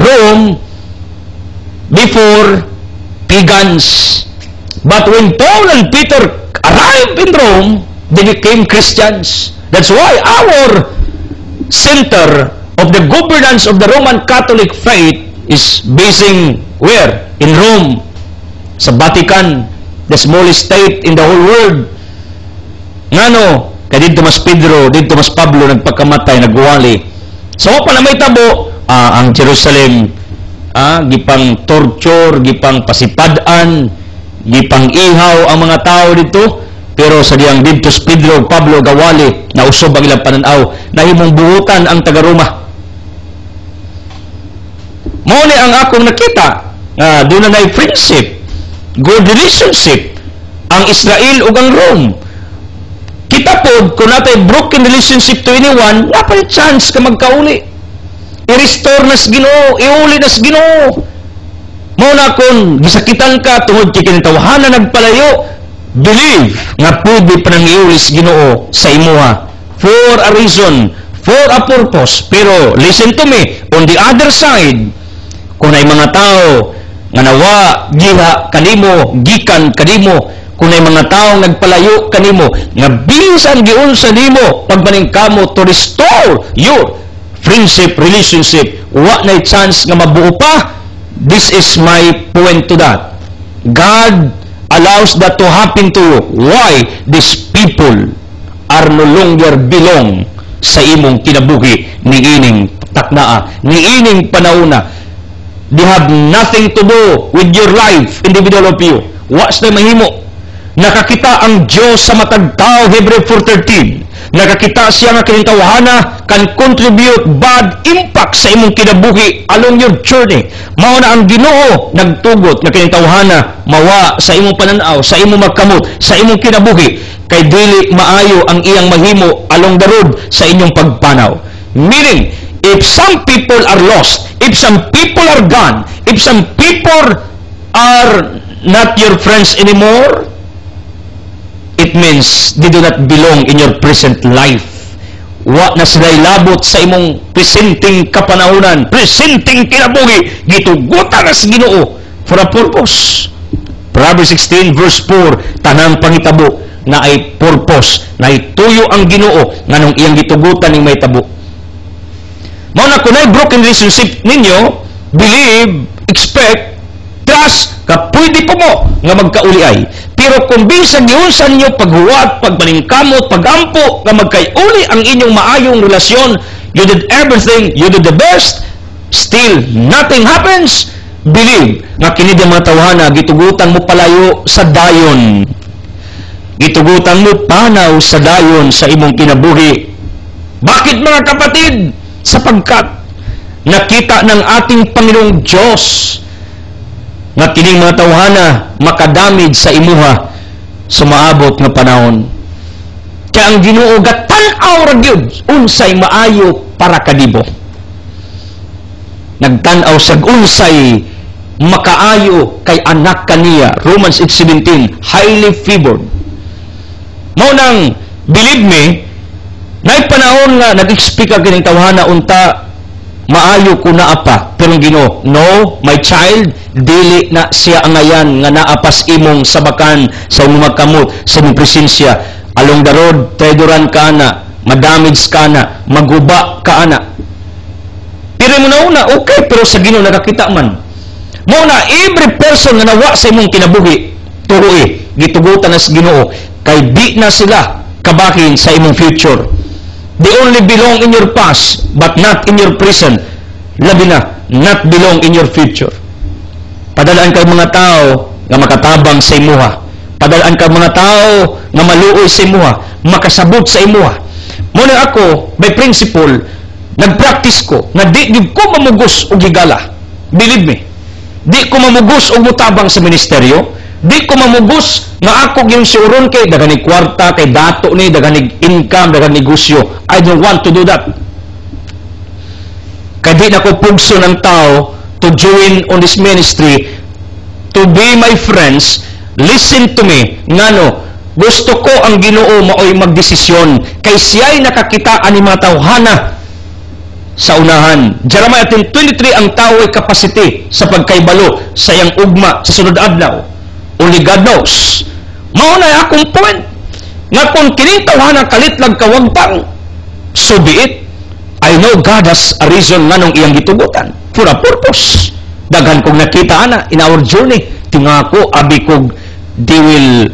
Rome before pagans. But when Paul and Peter arrived in Rome, they became Christians. That's why our center of the governance of the Roman Catholic faith is basing where? In Rome, sa Vatican, the smallest state in the whole world. Ngano, kay dito mas Pedro, dito mas Pablo nagpagkamatay, nagwali. So pa na may tabo, ang Jerusalem, gipang torture, gipang pasipadan, gipang ihaw ang mga tao dito. Pero sa diyang dito Pedro, Pablo, gawali, na usob ang ilang pananaw, nahimong buhutan ang taga-Roma. Mao ni ang akong nakita, doon na friendship, good relationship, ang Israel ug ang Rome. Kita pod, kung natay broken relationship to anyone, napay chance ka magkauli. I-restore nas Ginoo, iuli nas Ginoo. Mao na kung gisakitan ka tungod kay kinatawhanan nagpalayo, believe nga pwede pa nang iulis Ginoo sa imuha for a reason, for a purpose. Pero listen to me, on the other side, kung ay mga tao nga nawa giha kanimo, gikan kanimo, kung ay mga tao nagpalayo kanimo, nga bisan giunsa nimo pagmaning kamo to restore your friendship, relationship, wa na chance nga mabuo pa. This is my point to that. God allows that to happen to you. Why? These people are no longer belong sa imong kinabuhi ni ining taknaa, ni ining panahuna. They have nothing to do with your life, individual of you. What's na mahimo? Nakakita ang Diyos sa matag tao, Hebrew 4:13. Nakakita siya nga kinitawhana can contribute bad impact sa imong kinabuhi along your journey. Mao na ang Ginoo nagtugot nga kinitawhana mawa sa imong pananaw, sa imong magkamot, sa imong kinabuhi, kay dili maayo ang iyang mahimo along the road sa inyong pagpanaw. Meaning, if some people are lost, if some people are gone, if some people are not your friends anymore, it means they do not belong in your present life. Wa na sila'y labot sa imong presenting kapanahunan, presenting kinabuhi, gitugutan as Ginoo for a purpose. Proverbs 16 verse 4, tanang pangitabo na ay purpose, na ituyo ang Ginoo nganong iyang gitugutan ning may tabo. Mao na kunay broken relationship ninyo, believe, expect, trust, ka pwede po mo nga magkauli-ay. Pero kung bisan giunsa ninyo paghuwat, pagpaningkamot, pagampo, nga magkaiuli ang inyong maayong relasyon, you did everything, you did the best, still nothing happens, believe nga kini di mga tawhana, gitugutan mo palayo sa dayon. Gitugutan mo panaw sa dayon sa imong kinabuhi. Bakit mga kapatid? Sapagkat nakita ng ating Panginoong Diyos nga kining mga tawhana makadamid sa imuha sa maabot nga panahon. Kaya ang Ginoo gatan-aw ra gyud unsay maayo para kanibo. Nagtan-aw sa unsay makaayo kay anak kaniya. Romans 8:17, highly favored. Mao nang believe me, nay panahon nga nag-expect ka kining tawhana unta maayo ko na apa, pero Ginoo, no, my child, dili na siya angayan nga naapas imong sabakan sa imong magkamot, sa imong presensya. Along the road, tredoran ka na, madamage ka na, maguba ka na. Pero mo na una, okay, pero sa Ginoo nakakita man. Mo na, every person nga nawa sa imong kinabuhi, turoy, gitugutan na sa Ginoo, kay di na sila kabahin sa imong future. They only belong in your past, but not in your present. Labi na, not belong in your future. Padalaan kay mga tao nga makatabang sa imuha. Padalaan kay mga tao nga maluoy sa imuha, makasabot sa imuha. Muna ako, by principle, nag-practice ko, na di ko mamugos o gigala. Believe me, di ko mamugos o mutabang sa ministeryo. Di ko mamugos nga ako yung siuron kay daganig kwarta, kay dato ni, daganig income, daganig negosyo. I don't want to do that. Kaya di na ko pugso ng tao to join on this ministry, to be my friends. Listen to me, ngano, gusto ko ang Ginoo maoy magdesisyon, kay siya'y nakakita ani mga tawhana sa unahan. Jeremiah 10:23, ang tao ay capacity sa pagkaibalo sa iyang ugma sa sunod adlaw. Only God knows. Mao na akong point nga kung kining tawhana kalitlag kawagtang, so be it. I know God has a reason nga nung iyang gitugutan for a purpose. Daghan kong nakita ana in our journey. Tinga ko, abi kog they will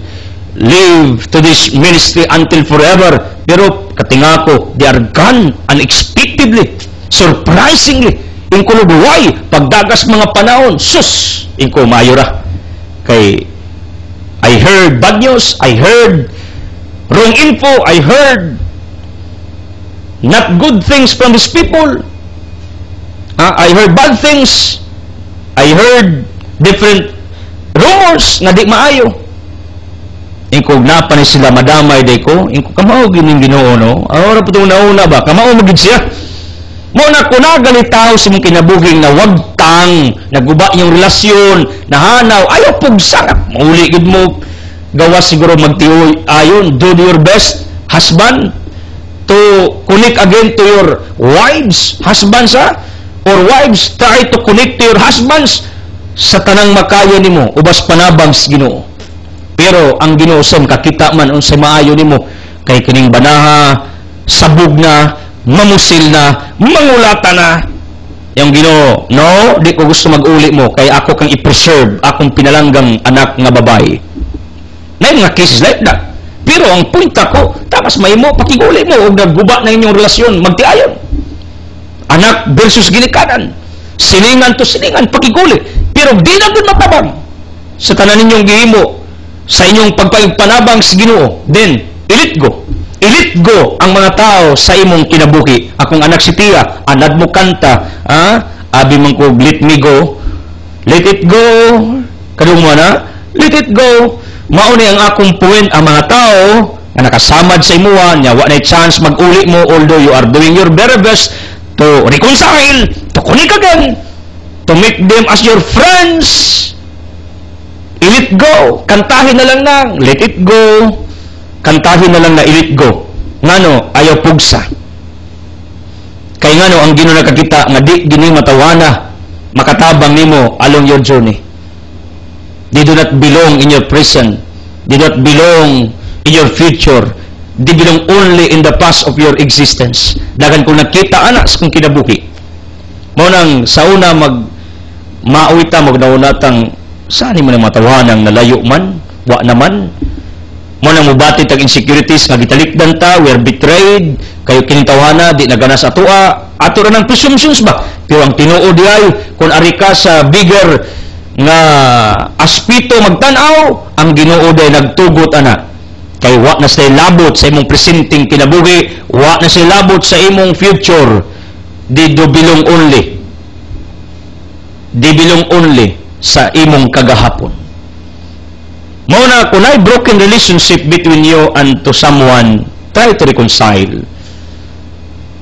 live to this ministry until forever. Pero katinga ko, they are gone unexpectedly, surprisingly. Ingko lubuhay, pagdagas mga panahon, sus, ingko mayura. Kay, I heard bad news, I heard wrong info, I heard not good things from these people. I heard bad things. I heard different rumors nga di maayo. Ingko napa ni sila madamay day ko. Ingko kamao gining Ginoo no. Ora pa nauna ba? Kamao magid siya. Mo na ko nagalitaw sa mong kinabuging na wagtang, naguba yung relasyon, nahanaw, ayaw pugsa. Mauli gid mo gawas siguro magtiyoy ayon. Do your best, husband, to connect again to your wives, husbands or wives, try to connect to your husbands sa tanang makaya nimo ubas panabang sa Ginoo. Pero ang Ginoo sam kakita man unsay maayo nimo kay kining banaha, sabog na, mamusil na, mangulata na. Yung Ginoo, no, di ko gusto mag-uli mo kay ako kang i-preserve akong pinalanggang anak nga babae. May mga cases like that. Pero ang point ako, tapos may mo, pakiguli mo, o nagguba na inyong relasyon, magtiayon. Anak versus ginikanan. Siningan to siningan, pakiguli. Pero di na doon matabang sa tanan ninyong gihimo, sa inyong pagpanabang sa Ginoo. Then, ilit go. Ilit go ang mga tao sa imong kinabuhi. Akong anak si Tia, anad mo kanta, abi man ko, let me go. Let it go. Kadung mo na, let it go. Mauni ang akong point, ang mga tao na nakasamad sa imuha, nya wa na chance mag-uli mo, although you are doing your very best to reconcile, to connect again, to make them as your friends. Let go. Kantahin na lang nang, let it go. Kantahin na lang na let go. Ngano, ayaw pugsa. Kay ngano, ang Ginoo nakakita, nga di gini matawana, makatabang nimo along your journey. They do not belong in your present. They do not belong in your future. They belong only in the past of your existence. Dagan kung nakita anak kung kinabuhi. Mo nang sa una mauita magnaunatang saan mo nang matawanang nalayo man, wa naman. Mo nang mubati tag insecurities nga gitalikdan ta, we are betrayed, kayo kinitawana di nagana sa atua. Ato ra nang presumptions ba? Pero ang tinuod diay kung ari ka sa bigger nga aspito magtan-aw, ang Ginoo day nagtugot ana. Kay wa na say labot sa imong presenting kinabuhi, wa na say labot sa imong future. They do belong only. They belong only sa imong kagahapon. Mao na kung ay broken relationship between you and to someone, try to reconcile.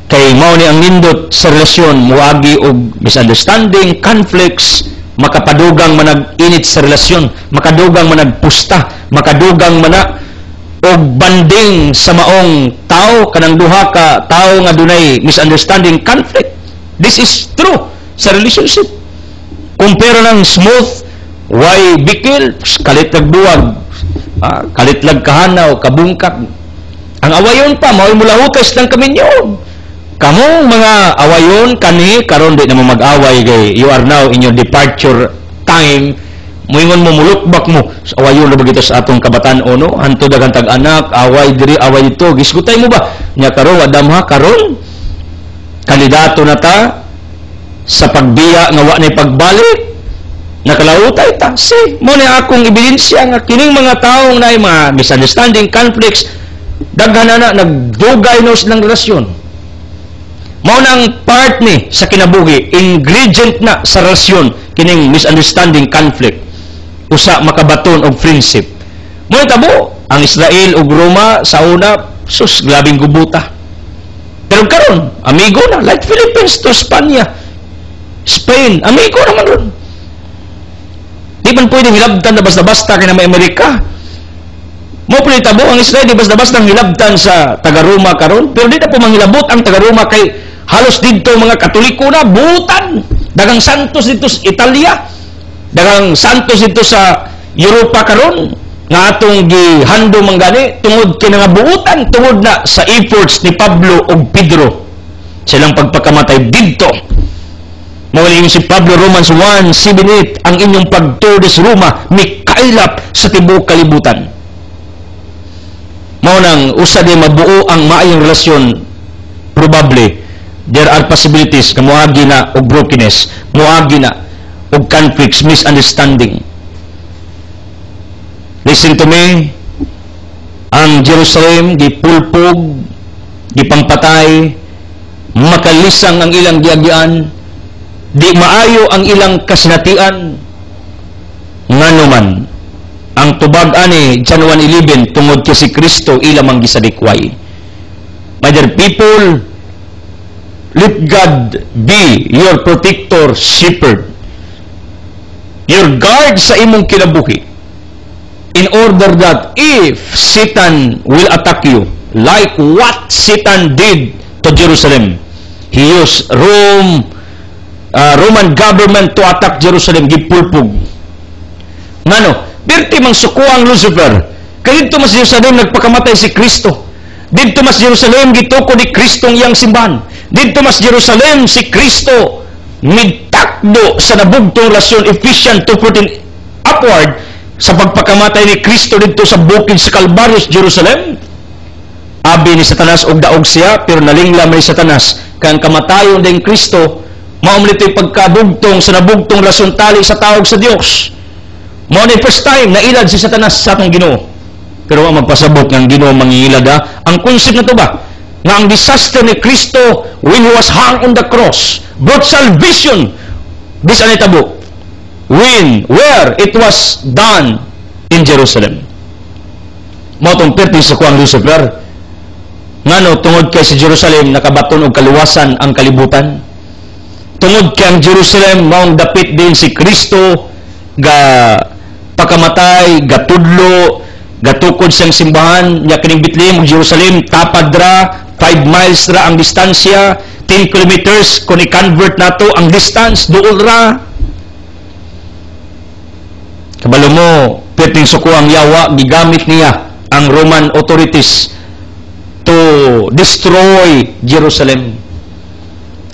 Kay mao ni ang nindot sa relasyon, muagi og misunderstanding, conflicts, makapadugang manag-init sa relasyon, makadugang managpusta, makadugang og banding sa maong tao, kanang duha ka tao nga dunay misunderstanding, conflict. This is true sa relationship. Kumpara ng smooth, why bikil, kalitlag duwag, kalitlag kahanaw, kabungkak. Ang awayon pa, mao'y mula hukas lang kami niyo. Kamong mga awayon, kani, karon di naman mag-away kay you are now in your departure time. Muingon mo, mulukbak mo. So, awayon na ba kita sa atong kabataan o no? Hanto dagang tag-anak, away diri, away ito. Gisgutay mo ba? Nya karon, adamha, karon. Kandidato na ta sa pagbiya nga wa na pagbalik. Nakalautay ta. Si, mo na akong ebidensya nga kining mga taong na mga misunderstanding, conflicts, daghan na nagdugay no silang relasyon. Mao nang part ni sa kinabuhi, ingredient na sa relasyon kining misunderstanding, conflict, usa makabaton og friendship. Mo tabo ang Israel ug Roma sa una, sus grabing gubuta. Pero karon amigo na, like Philippines to Spanya, Spain, amigo naman ron. Di man pwedeng hilabtan na basta-basta kay na may Amerika. Mo tabo ang Israel di basta-basta hilabtan sa taga-Roma karon, pero di na po manghilabot ang taga-Roma kay halos dito mga Katoliko na buutan. Dagang santos dito sa Italia, dagang santos dito sa Europa karon nga atong gihando manggani tungod kay nga buutan, tungod na sa efforts ni Pablo ug Pedro silang pagpakamatay dito. Mauling si Pablo, Romans 1:7-8, ang inyong pagturdes Roma, mikailap sa tibuok kalibutan. Maunang, usa di mabuo ang maayong relasyon, probably, there are possibilities na muagi na og brokenness, muagi na og conflicts, misunderstanding. Listen to me, ang Jerusalem, gipulpog, gipampatay, makalisang ang ilang giagyan, di maayo ang ilang kasinatian, nganuman ang tubag ani John 1:11 tungod kay si Kristo ilang mangisadikway. My dear people, let God be your protector, shepherd, your guard sa imong kinabuhi, in order that if Satan will attack you like what Satan did to Jerusalem, he used Roman government to attack Jerusalem, gipulpog. Ngano, birti mang suko ang Lucifer. Kaya dito mas Jerusalem nagpakamatay si Kristo. Dito mas Jerusalem gituko ni Kristong iyang simbahan. Dito mas Jerusalem si Kristo midtakdo sa nabugtong rasyon, Ephesians 2:14 upward, sa pagpakamatay ni Kristo dito sa bukid sa Calvarius, Jerusalem. Abi ni Satanas og daog siya, pero nalinglam ni Satanas kang kamatayon din Kristo. Maumlito'y pagkabugtong sa nabugtong rasyon tali sa tawag sa Diyos. Mao ni first time na ilad si Satanas sa atong Ginoo. Pero ang magpasabot ng Ginoo mangilad ha. Ang concept na to ba? Nga ang disaster ni Kristo when He was hung on the cross brought salvation. This anitabo. Where it was done in Jerusalem. Mao tong perting sa kuang Lucifer. Ngano tungod kay si Jerusalem nakabaton og kaluwasan ang kalibutan. Tungod kay ang Jerusalem maong dapit din si Kristo ga pakamatay, gatudlo, gatukod siyang simbahan, nya kining Bethlehem ug Jerusalem tapad ra 5 miles ra ang distansya, 10 kilometers kung i-convert nato ang distance duol ra. Kabalo mo, perting suko ang yawa, gigamit niya ang Roman authorities to destroy Jerusalem.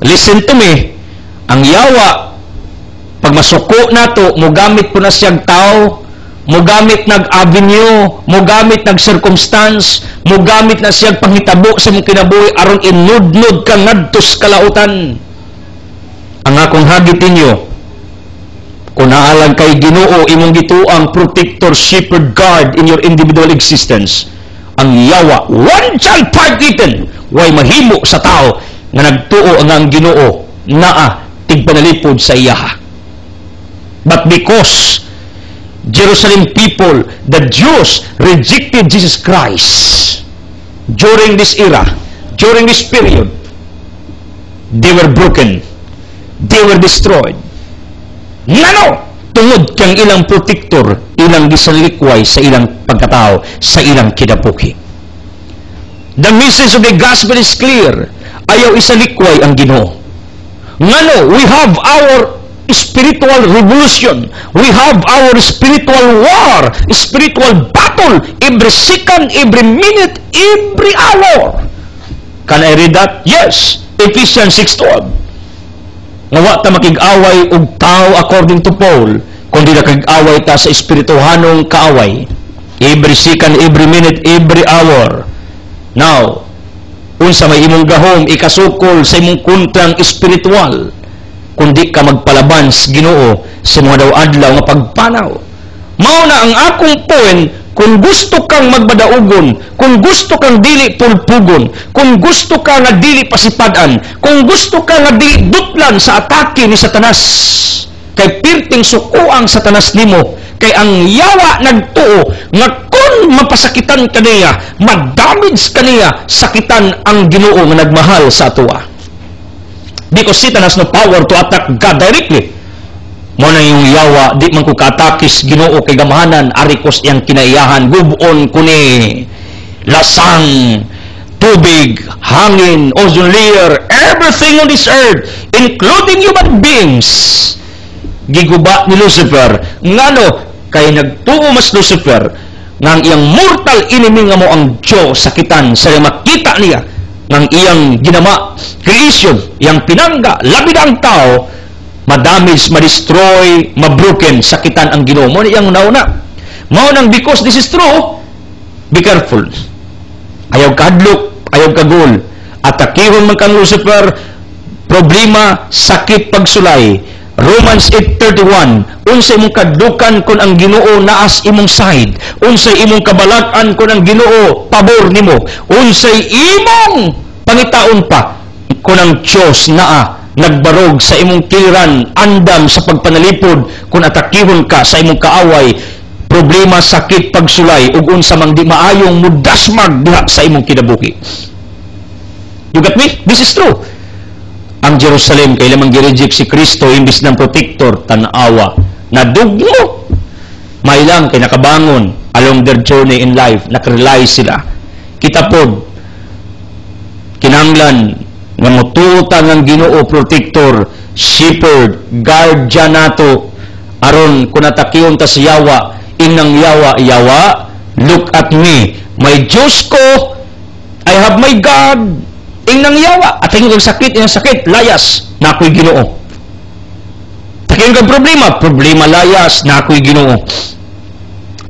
Listen to me, ang yawa, pag masuko nato, mugamit po na siyang tao, mugamit nag-avenue, mugamit nag-circumstance, mugamit na siyang panghitabo sa mong kinabuhi aron inudnod ka ngadtos kalautan. Ang akong hagit ninyo, kung naalang kay Ginoo imong gituang protector, shepherd, guard in your individual existence, ang yawa, one child part eaten, way mahimo sa tao nga nagtuo ang Ginoo naa tigpanalipod sa iyaha. But because Jerusalem people, the Jews, rejected Jesus Christ during this era, during this period, they were broken, they were destroyed. Ngano? Tungod kang ilang protector, ilang gisalikway sa ilang pagkatao, sa ilang kinabuhi. The message of the gospel is clear. Ayaw isalikway ang Ginoo. Ngano, we have our spiritual revolution. We have our spiritual war, spiritual battle, every second, every minute, every hour. Can I read that? Yes. Ephesians 6:12. Nga ta makig-away og tao according to Paul, kundi nakig-away ta sa espirituhanong kaaway. Every second, every minute, every hour. Now, unsa may imong gahom ikasukol sa imong kontrang espiritual kundi ka magpalaban sa Ginoo sa mga daw adlaw nga pagpanaw. Mao na ang akong point, kung gusto kang magbadaugon, kung gusto kang dili pulpugon, kung gusto ka nga dili pasipadan, kung gusto ka nga dili dutlan sa atake ni Satanas, kay pirting suko ang Satanas nimo, kay ang yawa nagtuo nga kung mapasakitan kaniya, madamage kaniya, sakitan ang Ginoo nga nagmahal sa atoa. Because Satan has no power to attack God directly. Mo na yung yawa, di man ko katakis Ginoo kay gamahanan, arikos iyang kinaiyahan, gubon kuni lasang, tubig, hangin, ozone layer, everything on this earth, including human beings. Giguba ni Lucifer. Ngano, kay nagtuo mas Lucifer, nga ang iyang mortal enemy nga mo ang Diyos sakitan, sa makita niya, ng iyang ginama, creation, iyang pinangga, labi ang tao, madamage, madestroy, mabroken, sakitan ang Ginoo. Mo iyang nauna. Mao nang because this is true, be careful. Ayaw kahadlok, ayaw kagul. Atakihon man kang Lucifer, problema, sakit, pagsulay. Romans 8:31, unsay imong kadlukan kun ang Ginoo naas imong side, unsay imong kabalak-an kun ang Ginoo pabor nimo, unsay imong pangitaon pa kun ang Dios naa nagbarog sa imong kiliran, andam sa pagpanalipod kun atakihon ka sa imong kaaway, problema, sakit, pagsulay ug unsa mang di maayong mudasmag diha sa imong kinabuhi. You got me? This is true. Ang Jerusalem kay lamang gireject si Kristo imbis ng protector, tanawa, nadugmo. May lang kay nakabangon along their journey in life, nakarely sila. Kita pod kinanglan nga mutuotan ang Ginoo protector, shepherd, guardian nato aron kun atakiyon ta sa yawa, inang yawa, yawa, look at me, may Diyos ko, I have my God. Inang yawa, at tingin kang sakit, inang sakit, layas, na ako'y Ginoo. Takiyon kang problema, layas, na ako'y Ginoo.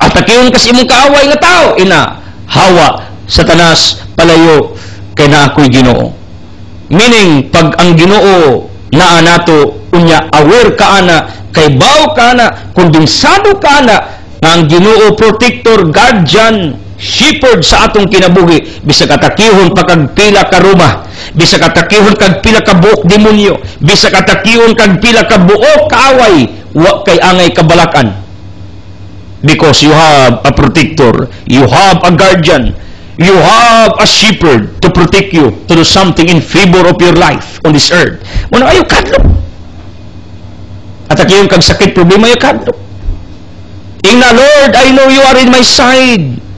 At takiyon kasi imong kaaway nga tao, ina, hawa, satanas, palayo, kay na ako'y Ginoo. Meaning, pag ang Ginoo naa nato, unya, aware ka ana, kay baw ka ana, kondensado ka ana, ang Ginoo protector, guardian, shepherd sa atong kinabuhi, bisag atakihon pagpila ka Roma, bisag atakihon kag pila ka buok demonyo, bisag atakihon kag pila ka buok kaaway, wa kay angay kabalakan. Because you have a protector, you have a guardian, you have a shepherd to protect you, to do something in favor of your life on this earth. Muna ayo kadlok. Atakihon kag sakit, problema ayo kadlok. Ingna, Lord, I know you are in my side.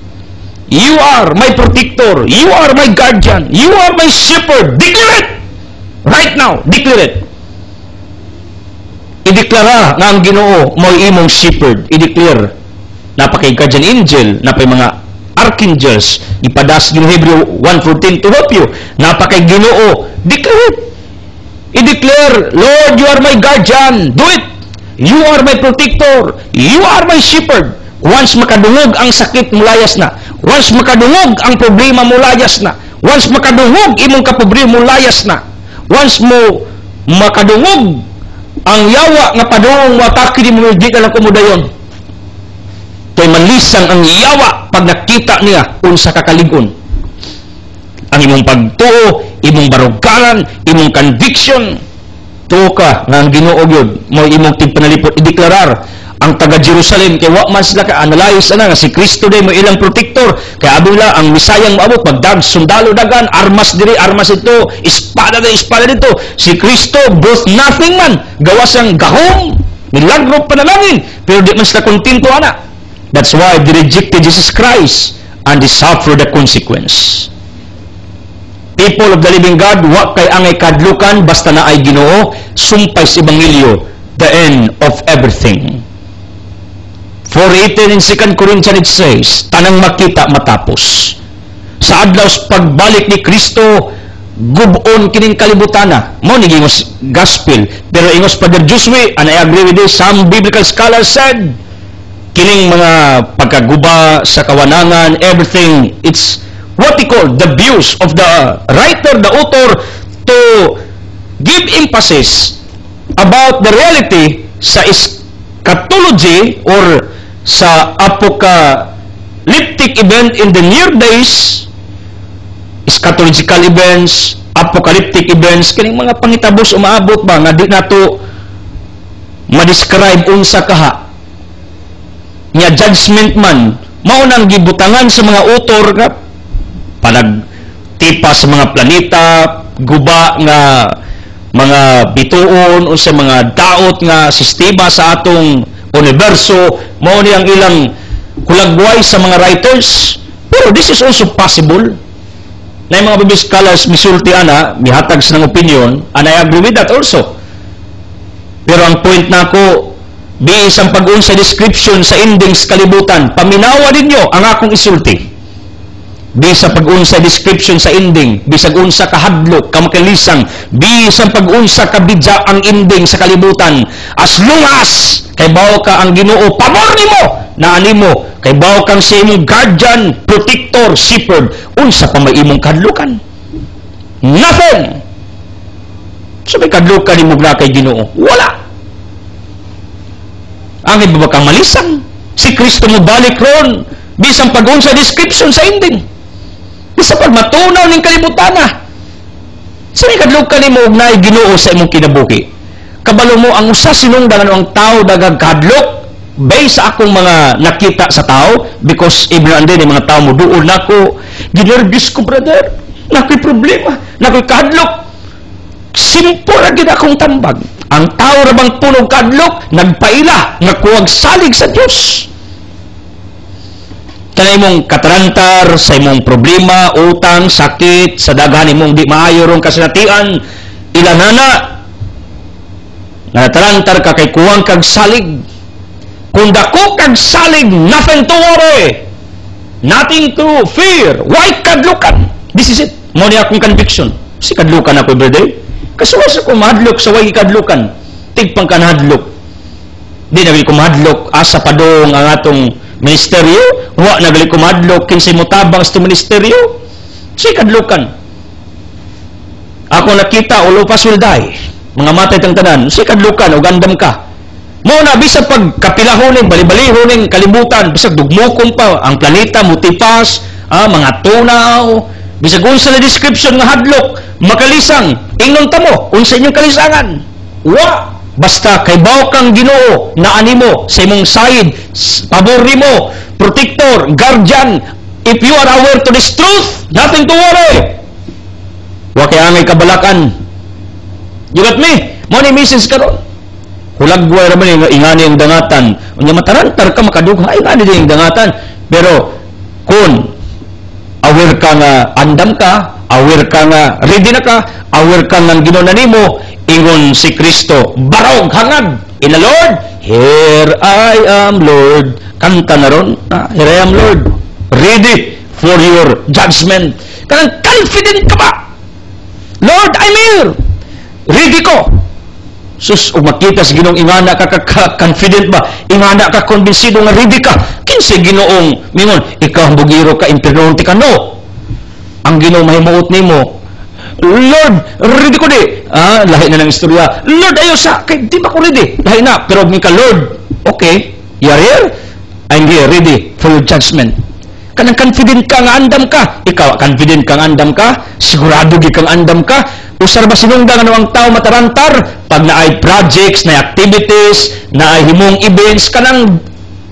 You are my protector. You are my guardian. You are my shepherd. Declare it! Right now, declare it. Ideklara nga ang Ginoo mo'y imong shepherd. Ideclare. Napakay guardian angel, napay mga archangels, ipadas yung Hebrew 1:14 to help you. Napakay Ginoo. Declare it. Ideclare, Lord, you are my guardian. Do it. You are my protector. You are my shepherd. Once makadungog ang sakit, mulayas na. Once makadungog ang problema, mulayas na. Once makadungog imong kapobre, mulayas na. Once mo makadungog ang yawa nga padung wataki di mo di ka lang kumudayon. Kay manlisang ang yawa pag nakita niya unsa kakaligon. Ang imong pagtuo, imong barugaran, imong conviction, tuo ka nga ang Ginoo gyud mo imong tigpanalipot ideklarar. Ang taga Jerusalem kay wa man sila ka analyze ana nga si Kristo day mo ilang protector kay abula ang misayang maabot pagdag sundalo dagan armas diri armas ito espada dito si Kristo both nothing man gawas ang gahom milagro panalangin pero di man sila kontento ana. That's why they rejected Jesus Christ and they suffer the consequence. People of the living God, wa kay angay kadlukan basta na ay Ginoo, sumpay sa ebanghelyo, the end of everything. 4:18 in 2 Corinthians it says, tanang makita matapos. Sa adlaw pagbalik ni Kristo, gubon kining kalibutana. Mao ni gingos gospel. Pero ingos Father Josué, and I agree with this, some biblical scholars said, kining mga pagkaguba sa kawanangan, everything, it's what we call the views of the writer, the author, to give emphasis about the reality sa eschatology or sa apocalyptic event in the near days, eschatological events, apocalyptic events, kining mga pangitabos umaabot ba nga di nato ma-describe unsa kaha nya judgment man mao nang gibutangan sa mga author nga panagtipa sa mga planeta, guba nga mga bituon o sa mga daot nga sistema sa atong universo, mao ni ang ilang kulagway sa mga writers. Pero this is also possible na yung mga Bible scholars misulti ana, mihatag sa ng opinion, and I agree with that also. Pero ang point na ako, biis ang pag-un sa description sa endings kalibutan, paminawa ninyo ang akong isulti. Bisa pag-unsa description sa ending, bisag unsa kahadlok, kamakalisang, bisang pag-unsa kabidya ang ending sa kalibutan, as long as kay bawo ka ang Ginoo, pabor nimo na animo, kay bawo kang sa imong guardian, protector, shepherd, unsa pa may imong kadlukan? Nothing. So may kadlukan nimo na kay Ginoo? Wala. Ang iba ba kang malisang? Si Kristo mo balik ron, bisang pag-unsa description sa ending. Bisa pag matunaw ning kalibutan na. Sa may kadlukan nimo og naay Ginoo sa imong kinabuhi. Kabalo mo ang usa sinungdan ang tao dagag kadlok based sa akong mga nakita sa tao, because even ande ni mga tao mo duol nako, ginervous ko brother, nakoy problema, nakoy kadlok. Simple ra gid akong tambag. Ang tao ra bang punog kadlok, nagpaila nga kuwag salig sa Dios. Kanay mong katarantar sa imong problema, utang, sakit, sa daghan imong di maayo rong kasinatian, ilanana natarantar ka kay kuwang kag salig. Kung dako kag salig, nothing to worry, nothing to fear. Why kadlukan? This is it. Mo ni akong conviction. Si kadlukan ako everyday. Kasuwas ako mahadlok sa way kadlukan. Tigpang ka nahadlok. Di na ko mahadlok asa padong ang atong ministeryo, wa nagali ko madlok kinsay motabang sa ministeryo. Si kadlukan. Ako nakita ulo pa sulday, mga matay tang tanan, si kadlukan og andam ka. Mo na bisag pag kapilahoning bali-balihoning kalibutan, bisag dugmokon pa ang planeta mutipas, mga tunaw, bisag unsa na description nga hadlok, makalisang, ingnon ta mo, unsa inyong kalisangan? Wa basta kay bawo kang Ginoo na animo sa imong side, pabor nimo, protector, guardian. If you are aware to this truth, nothing to worry. Wa kay angay kabalakan. You got me? Mo ni message karon. Hulagway ra man ingani ang dangatan. Unya matarantar ka makadugha ay ingani ding dangatan. Pero kun aware ka nga andam ka, aware ka nga ready na ka, aware ka nga Ginoo na nimo, ingon si Kristo, barog hangad in the Lord, here I am Lord. Kanta na ron, here I am Lord, ready for your judgment. Kanang confident ka ba? Lord, I'm here, ready ko. Sus, o makita sa Ginoong ingana ka confident ba? Ingana ka konbensido nga ready ka. Kinsa Ginoong mingon, ikaw bugiro ka imperno ka, no. Ang Ginoo mahimuot nimo, Lord, ready ko di. Lahi na ng istorya. Lord, ayo sa, kay di ba ko ready? Lahi na, pero ka Lord, okay, you are here, I'm here, ready for your judgment. Kanang confident ka nga andam ka. Ikaw, confident ka nga andam ka? Sigurado di kang andam ka? Usar ba sinungdan ano ang tao matarantar? Pag naay projects, naay activities, naay himong events, kanang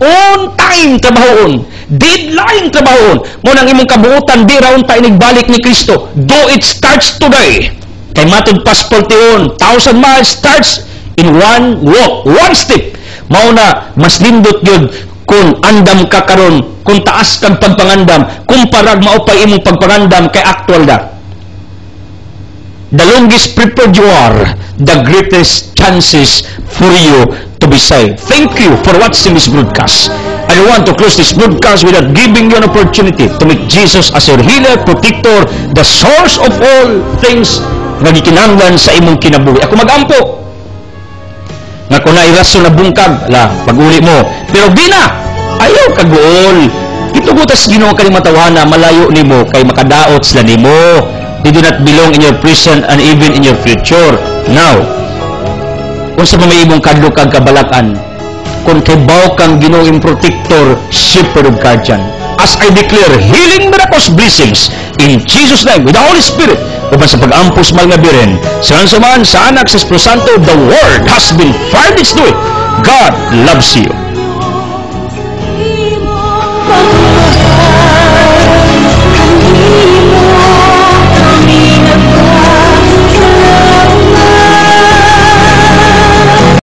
on time trabahon, deadline trabahon, mo nang imong kabuutan, di raon tayo nagbalik ni Kristo. Though it starts today, kay matod passport yun, 1,000 miles starts in one walk, one step. Mao na, mas lindot yun, kung andam ka karon, kung taas kang pagpangandam, kung parag maupay imong pagpangandam kay actual da. The longest prepared you are, the greatest chances for you to be saved. Thank you for watching this broadcast. I want to close this broadcast without giving you an opportunity to make Jesus as your healer, protector, the source of all things nga gikinahanglan sa imong kinabuhi. Ako magampo nga kung nairaso na bungkag, pag-uli mo. Pero di na, ayaw kaguol. Itugutas Ginoo kani matawana, malayo nimo kay makadaot sila nimo. They do not belong in your present and even in your future. Now, kung sa may imong kadlok kag kabalakan, kung kibaw kang Ginoong protector, shepherd of guardian, as I declare healing, miracles, blessings in Jesus' name with the Holy Spirit, uban sa pag-ampos mal nga biren, saan sa anak sa Espiritu Santo, the word has been fired its do it. God loves you.